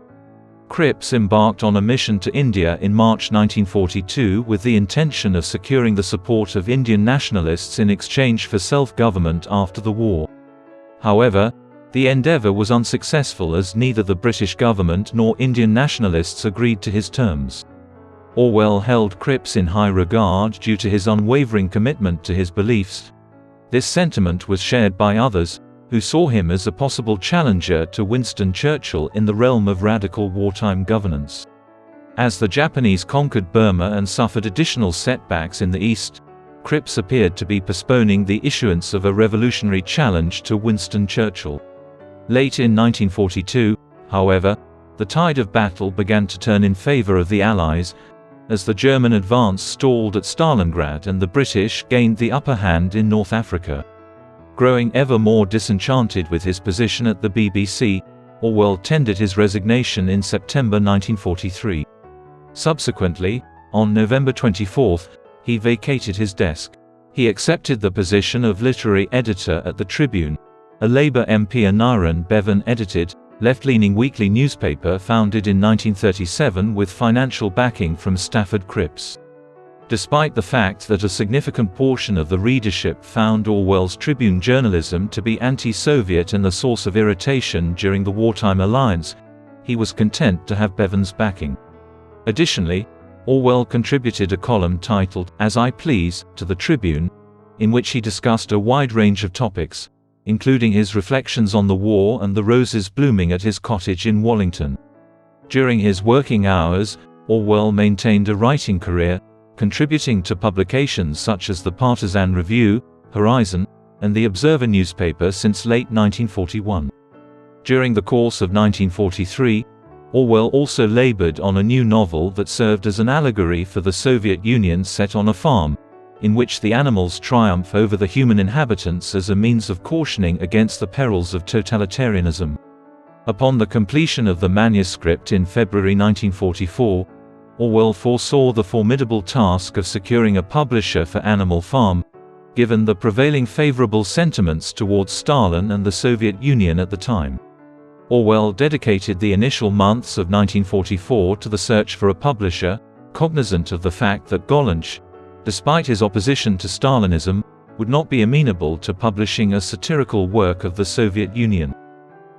S1: Cripps embarked on a mission to India in March 1942 with the intention of securing the support of Indian nationalists in exchange for self-government after the war. However, the endeavour was unsuccessful as neither the British government nor Indian nationalists agreed to his terms. Orwell held Cripps in high regard due to his unwavering commitment to his beliefs. This sentiment was shared by others, who saw him as a possible challenger to Winston Churchill in the realm of radical wartime governance. As the Japanese conquered Burma and suffered additional setbacks in the east, Cripps appeared to be postponing the issuance of a revolutionary challenge to Winston Churchill. Late in 1942, however, the tide of battle began to turn in favor of the Allies, as the German advance stalled at Stalingrad and the British gained the upper hand in North Africa. Growing ever more disenchanted with his position at the BBC, Orwell tendered his resignation in September 1943. Subsequently, on November 24, he vacated his desk. He accepted the position of literary editor at the Tribune, a Labour MP Aneurin Bevan-edited, left-leaning weekly newspaper founded in 1937 with financial backing from Stafford Cripps. Despite the fact that a significant portion of the readership found Orwell's Tribune journalism to be anti-Soviet and a source of irritation during the wartime alliance, he was content to have Bevan's backing. Additionally, Orwell contributed a column titled, "As I Please," to the Tribune, in which he discussed a wide range of topics, including his reflections on the war and the roses blooming at his cottage in Wallington. During his working hours, Orwell maintained a writing career, contributing to publications such as the Partisan Review, Horizon, and the Observer newspaper since late 1941. During the course of 1943, Orwell also labored on a new novel that served as an allegory for the Soviet Union set on a farm, in which the animals triumph over the human inhabitants as a means of cautioning against the perils of totalitarianism. Upon the completion of the manuscript in February 1944, Orwell foresaw the formidable task of securing a publisher for Animal Farm, given the prevailing favorable sentiments towards Stalin and the Soviet Union at the time. Orwell dedicated the initial months of 1944 to the search for a publisher, cognizant of the fact that Gollancz, despite his opposition to Stalinism, would not be amenable to publishing a satirical work of the Soviet Union.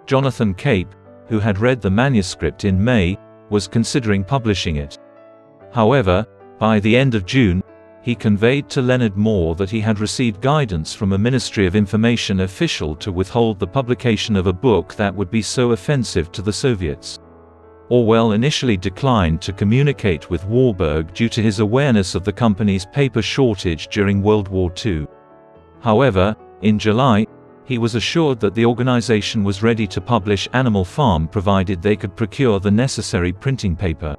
S1: Jonathan Cape, who had read the manuscript in May, was considering publishing it. However, by the end of June, he conveyed to Leonard Moore that he had received guidance from a Ministry of Information official to withhold the publication of a book that would be so offensive to the Soviets. Orwell initially declined to communicate with Warburg due to his awareness of the company's paper shortage during World War II. However, in July, he was assured that the organization was ready to publish Animal Farm provided they could procure the necessary printing paper.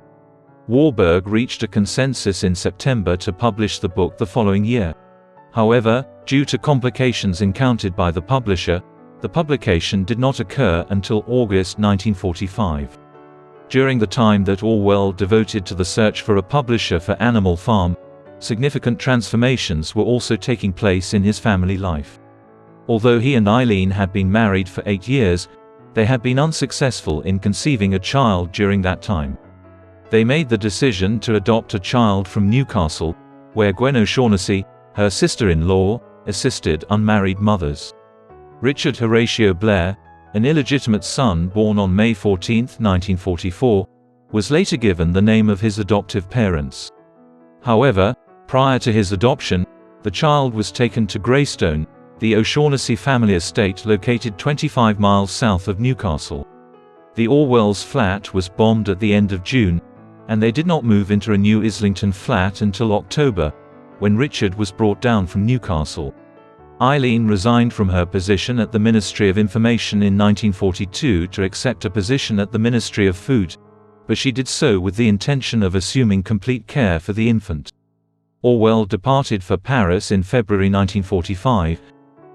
S1: Warburg reached a consensus in September to publish the book the following year. However, due to complications encountered by the publisher, the publication did not occur until August 1945. During the time that Orwell devoted to the search for a publisher for Animal Farm, significant transformations were also taking place in his family life. Although he and Eileen had been married for 8 years, they had been unsuccessful in conceiving a child during that time. They made the decision to adopt a child from Newcastle, where Gwen O'Shaughnessy, her sister-in-law, assisted unmarried mothers. Richard Horatio Blair, an illegitimate son born on May 14, 1944, was later given the name of his adoptive parents. However, prior to his adoption, the child was taken to Greystone, the O'Shaughnessy family estate located 25 miles south of Newcastle. The Orwells' flat was bombed at the end of June, and they did not move into a new Islington flat until October, when Richard was brought down from Newcastle. Eileen resigned from her position at the Ministry of Information in 1942 to accept a position at the Ministry of Food, but she did so with the intention of assuming complete care for the infant. Orwell departed for Paris in February 1945,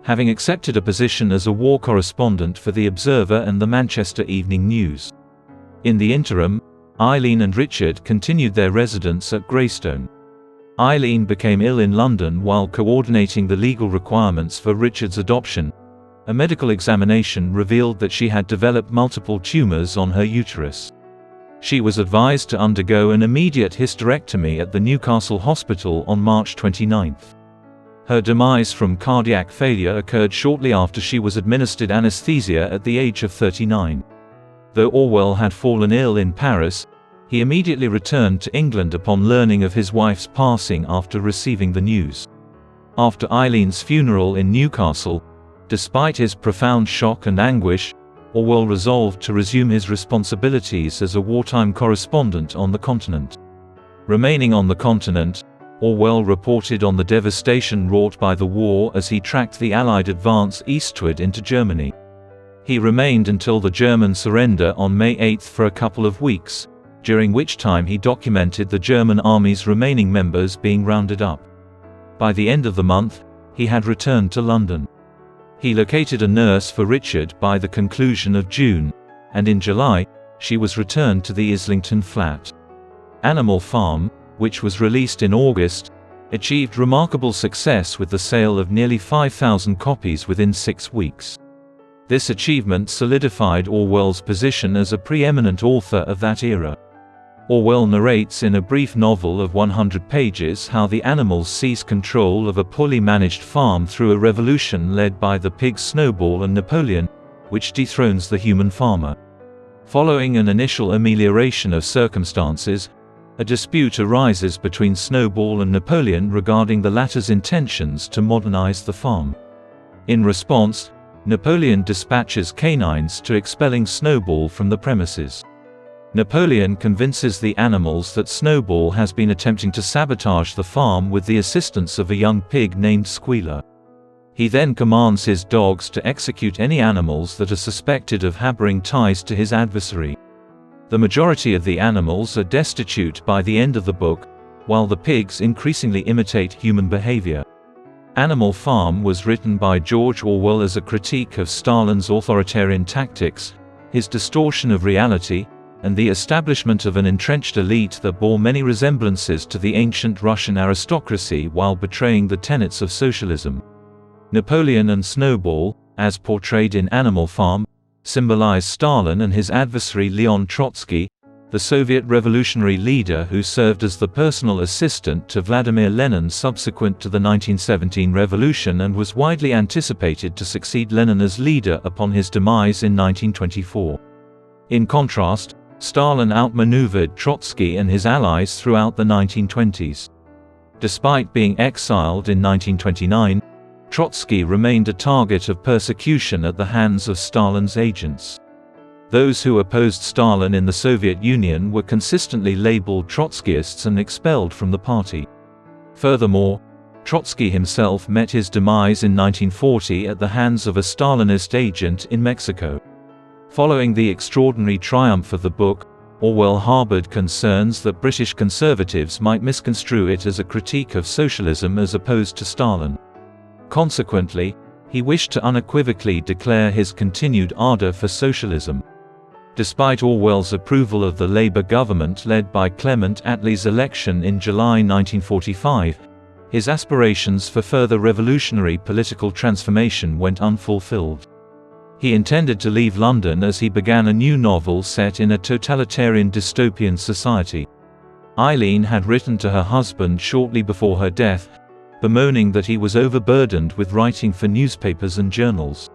S1: having accepted a position as a war correspondent for The Observer and the Manchester Evening News. In the interim, Eileen and Richard continued their residence at Greystone. Eileen became ill in London while coordinating the legal requirements for Richard's adoption. A medical examination revealed that she had developed multiple tumors on her uterus. She was advised to undergo an immediate hysterectomy at the Newcastle Hospital on March 29. Her demise from cardiac failure occurred shortly after she was administered anesthesia at the age of 39. Though Orwell had fallen ill in Paris, He immediately returned to England upon learning of his wife's passing after receiving the news. After Eileen's funeral in Newcastle, despite his profound shock and anguish, Orwell resolved to resume his responsibilities as a wartime correspondent on the continent. Remaining on the continent, Orwell reported on the devastation wrought by the war as he tracked the Allied advance eastward into Germany. He remained until the German surrender on May 8 for a couple of weeks, during which time he documented the German army's remaining members being rounded up. By the end of the month, he had returned to London. He located a nurse for Richard by the conclusion of June, and in July, she was returned to the Islington flat. Animal Farm, which was released in August, achieved remarkable success with the sale of nearly 5,000 copies within 6 weeks. This achievement solidified Orwell's position as a preeminent author of that era. Orwell narrates in a brief novel of 100 pages how the animals seize control of a poorly managed farm through a revolution led by the pigs Snowball and Napoleon, which dethrones the human farmer. Following an initial amelioration of circumstances, a dispute arises between Snowball and Napoleon regarding the latter's intentions to modernize the farm. In response, Napoleon dispatches canines to expelling Snowball from the premises. Napoleon convinces the animals that Snowball has been attempting to sabotage the farm with the assistance of a young pig named Squealer. He then commands his dogs to execute any animals that are suspected of harboring ties to his adversary. The majority of the animals are destitute by the end of the book, while the pigs increasingly imitate human behavior. Animal Farm was written by George Orwell as a critique of Stalin's authoritarian tactics, his distortion of reality, and the establishment of an entrenched elite that bore many resemblances to the ancient Russian aristocracy while betraying the tenets of socialism. Napoleon and Snowball, as portrayed in Animal Farm, symbolize Stalin and his adversary Leon Trotsky, the Soviet revolutionary leader who served as the personal assistant to Vladimir Lenin subsequent to the 1917 revolution and was widely anticipated to succeed Lenin as leader upon his demise in 1924. In contrast, Stalin outmaneuvered Trotsky and his allies throughout the 1920s. Despite being exiled in 1929, Trotsky remained a target of persecution at the hands of Stalin's agents. Those who opposed Stalin in the Soviet Union were consistently labeled Trotskyists and expelled from the party. Furthermore, Trotsky himself met his demise in 1940 at the hands of a Stalinist agent in Mexico. Following the extraordinary triumph of the book, Orwell harbored concerns that British conservatives might misconstrue it as a critique of socialism as opposed to Stalin. Consequently, he wished to unequivocally declare his continued ardor for socialism. Despite Orwell's approval of the Labour government led by Clement Attlee's election in July 1945, his aspirations for further revolutionary political transformation went unfulfilled. He intended to leave London as he began a new novel set in a totalitarian dystopian society. Eileen had written to her husband shortly before her death, bemoaning that he was overburdened with writing for newspapers and journals.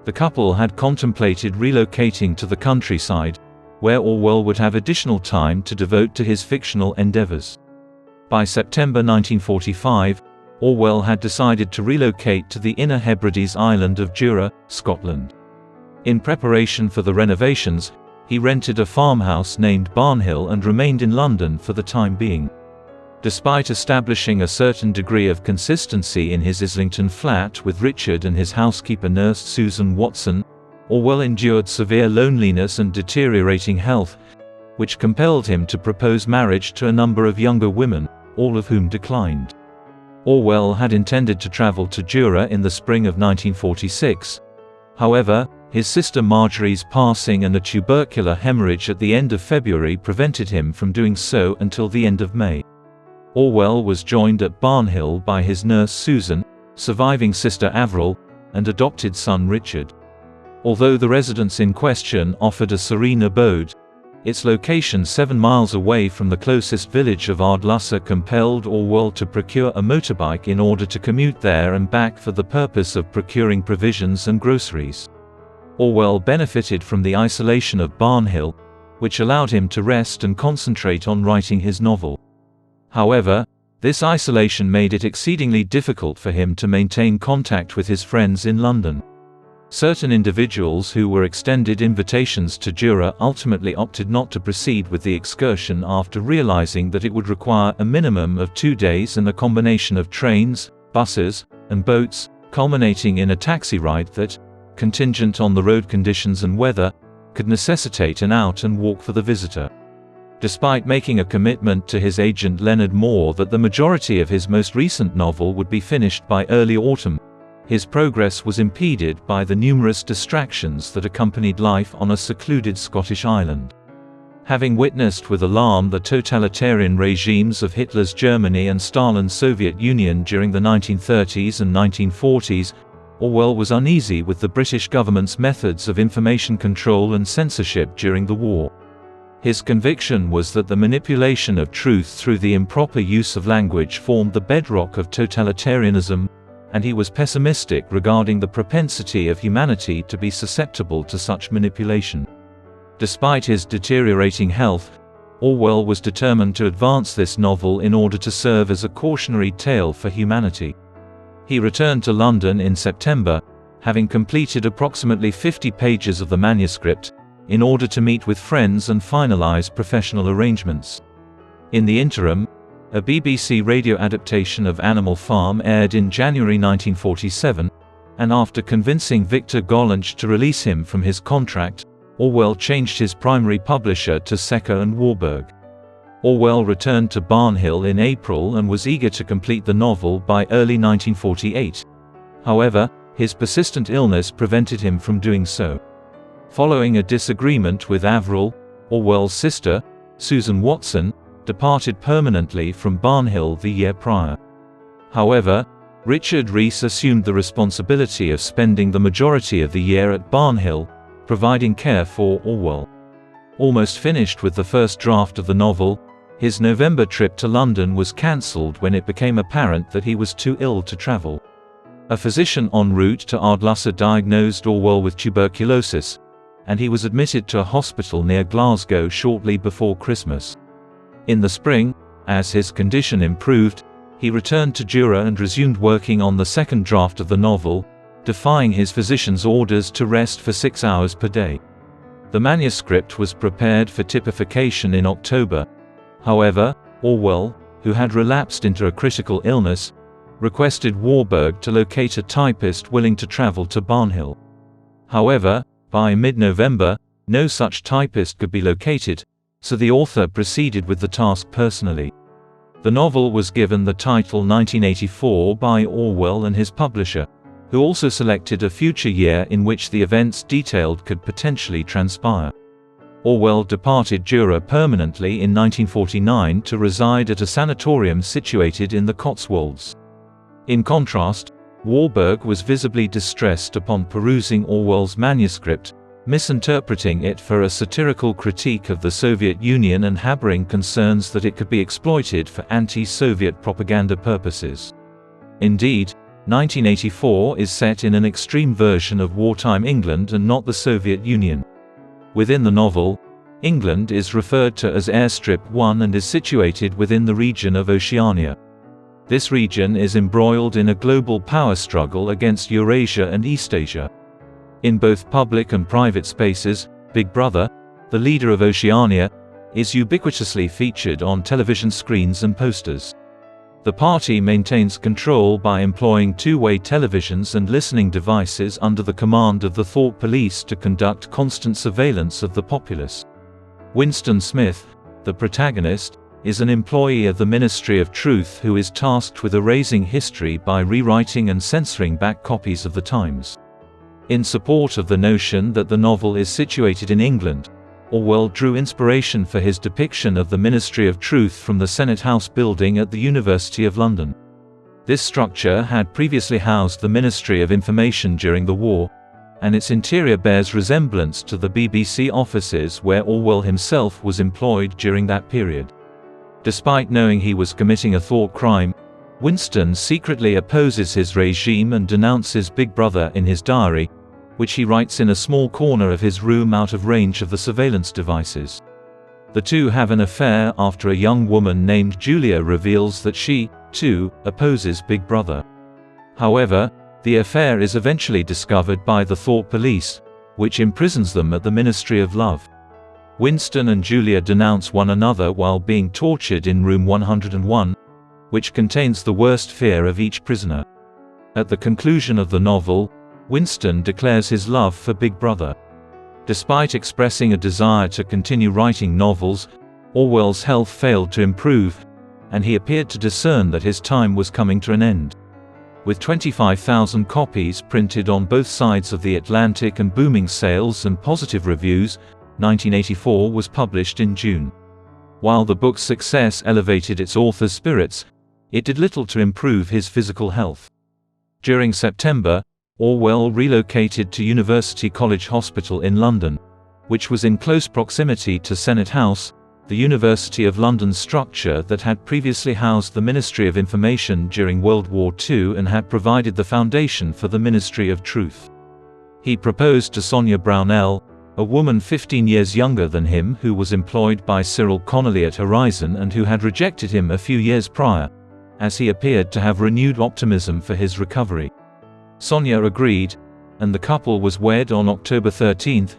S1: The couple had contemplated relocating to the countryside, where Orwell would have additional time to devote to his fictional endeavors. By September 1945, Orwell had decided to relocate to the Inner Hebrides island of Jura, Scotland. In preparation for the renovations, he rented a farmhouse named Barnhill and remained in London for the time being. Despite establishing a certain degree of consistency in his Islington flat with Richard and his housekeeper nurse Susan Watson, Orwell endured severe loneliness and deteriorating health, which compelled him to propose marriage to a number of younger women, all of whom declined. Orwell had intended to travel to Jura in the spring of 1946. However, his sister Marjorie's passing and a tubercular hemorrhage at the end of February prevented him from doing so until the end of May. Orwell was joined at Barnhill by his nurse Susan, surviving sister Avril, and adopted son Richard. Although the residence in question offered a serene abode, its location 7 miles away from the closest village of Ardlussa compelled Orwell to procure a motorbike in order to commute there and back for the purpose of procuring provisions and groceries. Orwell benefited from the isolation of Barnhill, which allowed him to rest and concentrate on writing his novel. However, this isolation made it exceedingly difficult for him to maintain contact with his friends in London. Certain individuals who were extended invitations to Jura ultimately opted not to proceed with the excursion after realizing that it would require a minimum of 2 days and a combination of trains, buses, and boats, culminating in a taxi ride that, contingent on the road conditions and weather, could necessitate an out and walk for the visitor. Despite making a commitment to his agent Leonard Moore that the majority of his most recent novel would be finished by early autumn, his progress was impeded by the numerous distractions that accompanied life on a secluded Scottish island. Having witnessed with alarm the totalitarian regimes of Hitler's Germany and Stalin's Soviet Union during the 1930s and 1940s, Orwell was uneasy with the British government's methods of information control and censorship during the war. His conviction was that the manipulation of truth through the improper use of language formed the bedrock of totalitarianism, and he was pessimistic regarding the propensity of humanity to be susceptible to such manipulation. Despite his deteriorating health, Orwell was determined to advance this novel in order to serve as a cautionary tale for humanity. He returned to London in September, having completed approximately 50 pages of the manuscript, in order to meet with friends and finalize professional arrangements. In the interim, a BBC radio adaptation of Animal Farm aired in January 1947, and after convincing Victor Gollancz to release him from his contract, Orwell changed his primary publisher to Secker and Warburg. Orwell returned to Barnhill in April and was eager to complete the novel by early 1948. However, his persistent illness prevented him from doing so. Following a disagreement with Avril, Orwell's sister, Susan Watson, departed permanently from Barnhill the year prior. However, Richard Rees assumed the responsibility of spending the majority of the year at Barnhill, providing care for Orwell. Almost finished with the first draft of the novel, his November trip to London was cancelled when it became apparent that he was too ill to travel. A physician en route to Ardlussa diagnosed Orwell with tuberculosis, and he was admitted to a hospital near Glasgow shortly before Christmas. In the spring, as his condition improved, he returned to Jura and resumed working on the second draft of the novel, defying his physician's orders to rest for 6 hours per day. The manuscript was prepared for typification in October. However, Orwell, who had relapsed into a critical illness, requested Warburg to locate a typist willing to travel to Barnhill. However, by mid-November, no such typist could be located, so the author proceeded with the task personally. The novel was given the title 1984 by Orwell and his publisher, who also selected a future year in which the events detailed could potentially transpire. Orwell departed Jura permanently in 1949 to reside at a sanatorium situated in the Cotswolds. In contrast, Warburg was visibly distressed upon perusing Orwell's manuscript, misinterpreting it for a satirical critique of the Soviet Union and harboring concerns that it could be exploited for anti-Soviet propaganda purposes. Indeed, 1984 is set in an extreme version of wartime England and not the Soviet Union. Within the novel, England is referred to as Airstrip 1 and is situated within the region of Oceania. This region is embroiled in a global power struggle against Eurasia and Eastasia. In both public and private spaces, Big Brother, the leader of Oceania, is ubiquitously featured on television screens and posters. The party maintains control by employing two-way televisions and listening devices under the command of the Thought Police to conduct constant surveillance of the populace. Winston Smith, the protagonist, is an employee of the Ministry of Truth who is tasked with erasing history by rewriting and censoring back copies of the Times. In support of the notion that the novel is situated in England, Orwell drew inspiration for his depiction of the Ministry of Truth from the Senate House building at the University of London. This structure had previously housed the Ministry of Information during the war, and its interior bears resemblance to the BBC offices where Orwell himself was employed during that period. Despite knowing he was committing a thought crime, Winston secretly opposes his regime and denounces Big Brother in his diary, which he writes in a small corner of his room out of range of the surveillance devices. The two have an affair after a young woman named Julia reveals that she, too, opposes Big Brother. However, the affair is eventually discovered by the Thought Police, which imprisons them at the Ministry of Love. Winston and Julia denounce one another while being tortured in room 101, which contains the worst fear of each prisoner. At the conclusion of the novel, Winston declares his love for Big Brother. Despite expressing a desire to continue writing novels, Orwell's health failed to improve, and he appeared to discern that his time was coming to an end. With 25,000 copies printed on both sides of the Atlantic and booming sales and positive reviews, 1984 was published in June. While the book's success elevated its author's spirits, it did little to improve his physical health. During September, Orwell relocated to University College Hospital in London, which was in close proximity to Senate House, the University of London's structure that had previously housed the Ministry of Information during World War II and had provided the foundation for the Ministry of Truth. He proposed to Sonia Brownell, a woman 15 years younger than him who was employed by Cyril Connolly at Horizon and who had rejected him a few years prior, as he appeared to have renewed optimism for his recovery. Sonia agreed, and the couple was wed on October 13,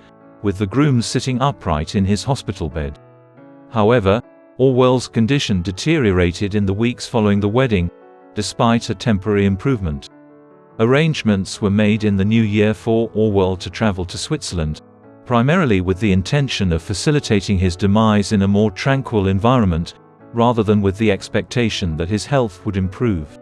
S1: with the groom sitting upright in his hospital bed. However, Orwell's condition deteriorated in the weeks following the wedding, despite a temporary improvement. Arrangements were made in the new year for Orwell to travel to Switzerland, primarily with the intention of facilitating his demise in a more tranquil environment, rather than with the expectation that his health would improve.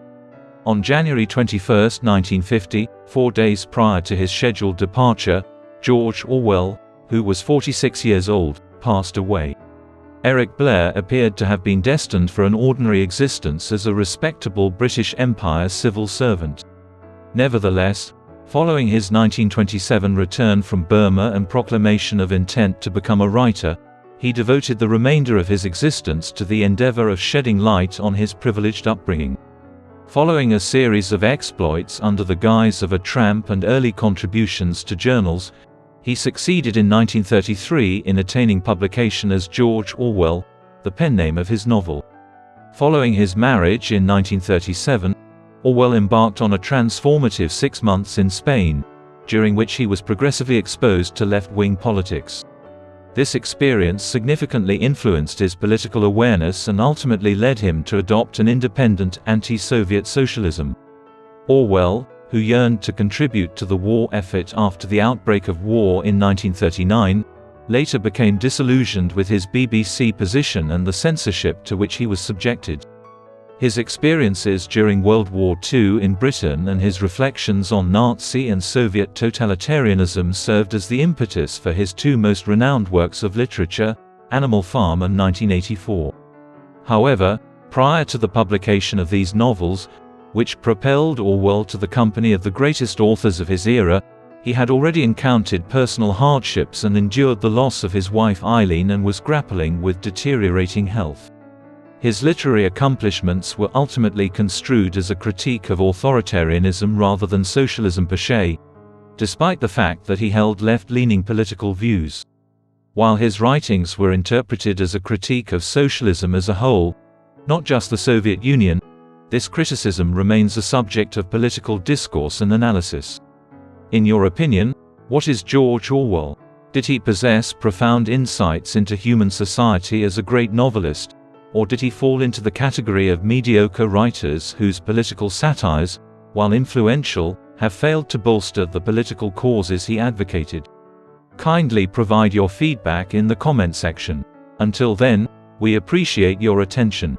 S1: On January 21, 1950, 4 days prior to his scheduled departure, George Orwell, who was 46 years old, passed away. Eric Blair appeared to have been destined for an ordinary existence as a respectable British Empire civil servant. Nevertheless, following his 1927 return from Burma and proclamation of intent to become a writer, he devoted the remainder of his existence to the endeavor of shedding light on his privileged upbringing. Following a series of exploits under the guise of a tramp and early contributions to journals, he succeeded in 1933 in attaining publication as George Orwell, the pen name of his novel. Following his marriage in 1937, Orwell embarked on a transformative 6 months in Spain, during which he was progressively exposed to left-wing politics. This experience significantly influenced his political awareness and ultimately led him to adopt an independent anti-Soviet socialism. Orwell, who yearned to contribute to the war effort after the outbreak of war in 1939, later became disillusioned with his BBC position and the censorship to which he was subjected. His experiences during World War II in Britain and his reflections on Nazi and Soviet totalitarianism served as the impetus for his two most renowned works of literature, Animal Farm and 1984. However, prior to the publication of these novels, which propelled Orwell to the company of the greatest authors of his era, he had already encountered personal hardships and endured the loss of his wife Eileen and was grappling with deteriorating health. His literary accomplishments were ultimately construed as a critique of authoritarianism rather than socialism per se, despite the fact that he held left-leaning political views. While his writings were interpreted as a critique of socialism as a whole, not just the Soviet Union, this criticism remains a subject of political discourse and analysis. In your opinion, what is George Orwell? Did he possess profound insights into human society as a great novelist? Or did he fall into the category of mediocre writers whose political satires, while influential, have failed to bolster the political causes he advocated? Kindly provide your feedback in the comment section. Until then, we appreciate your attention.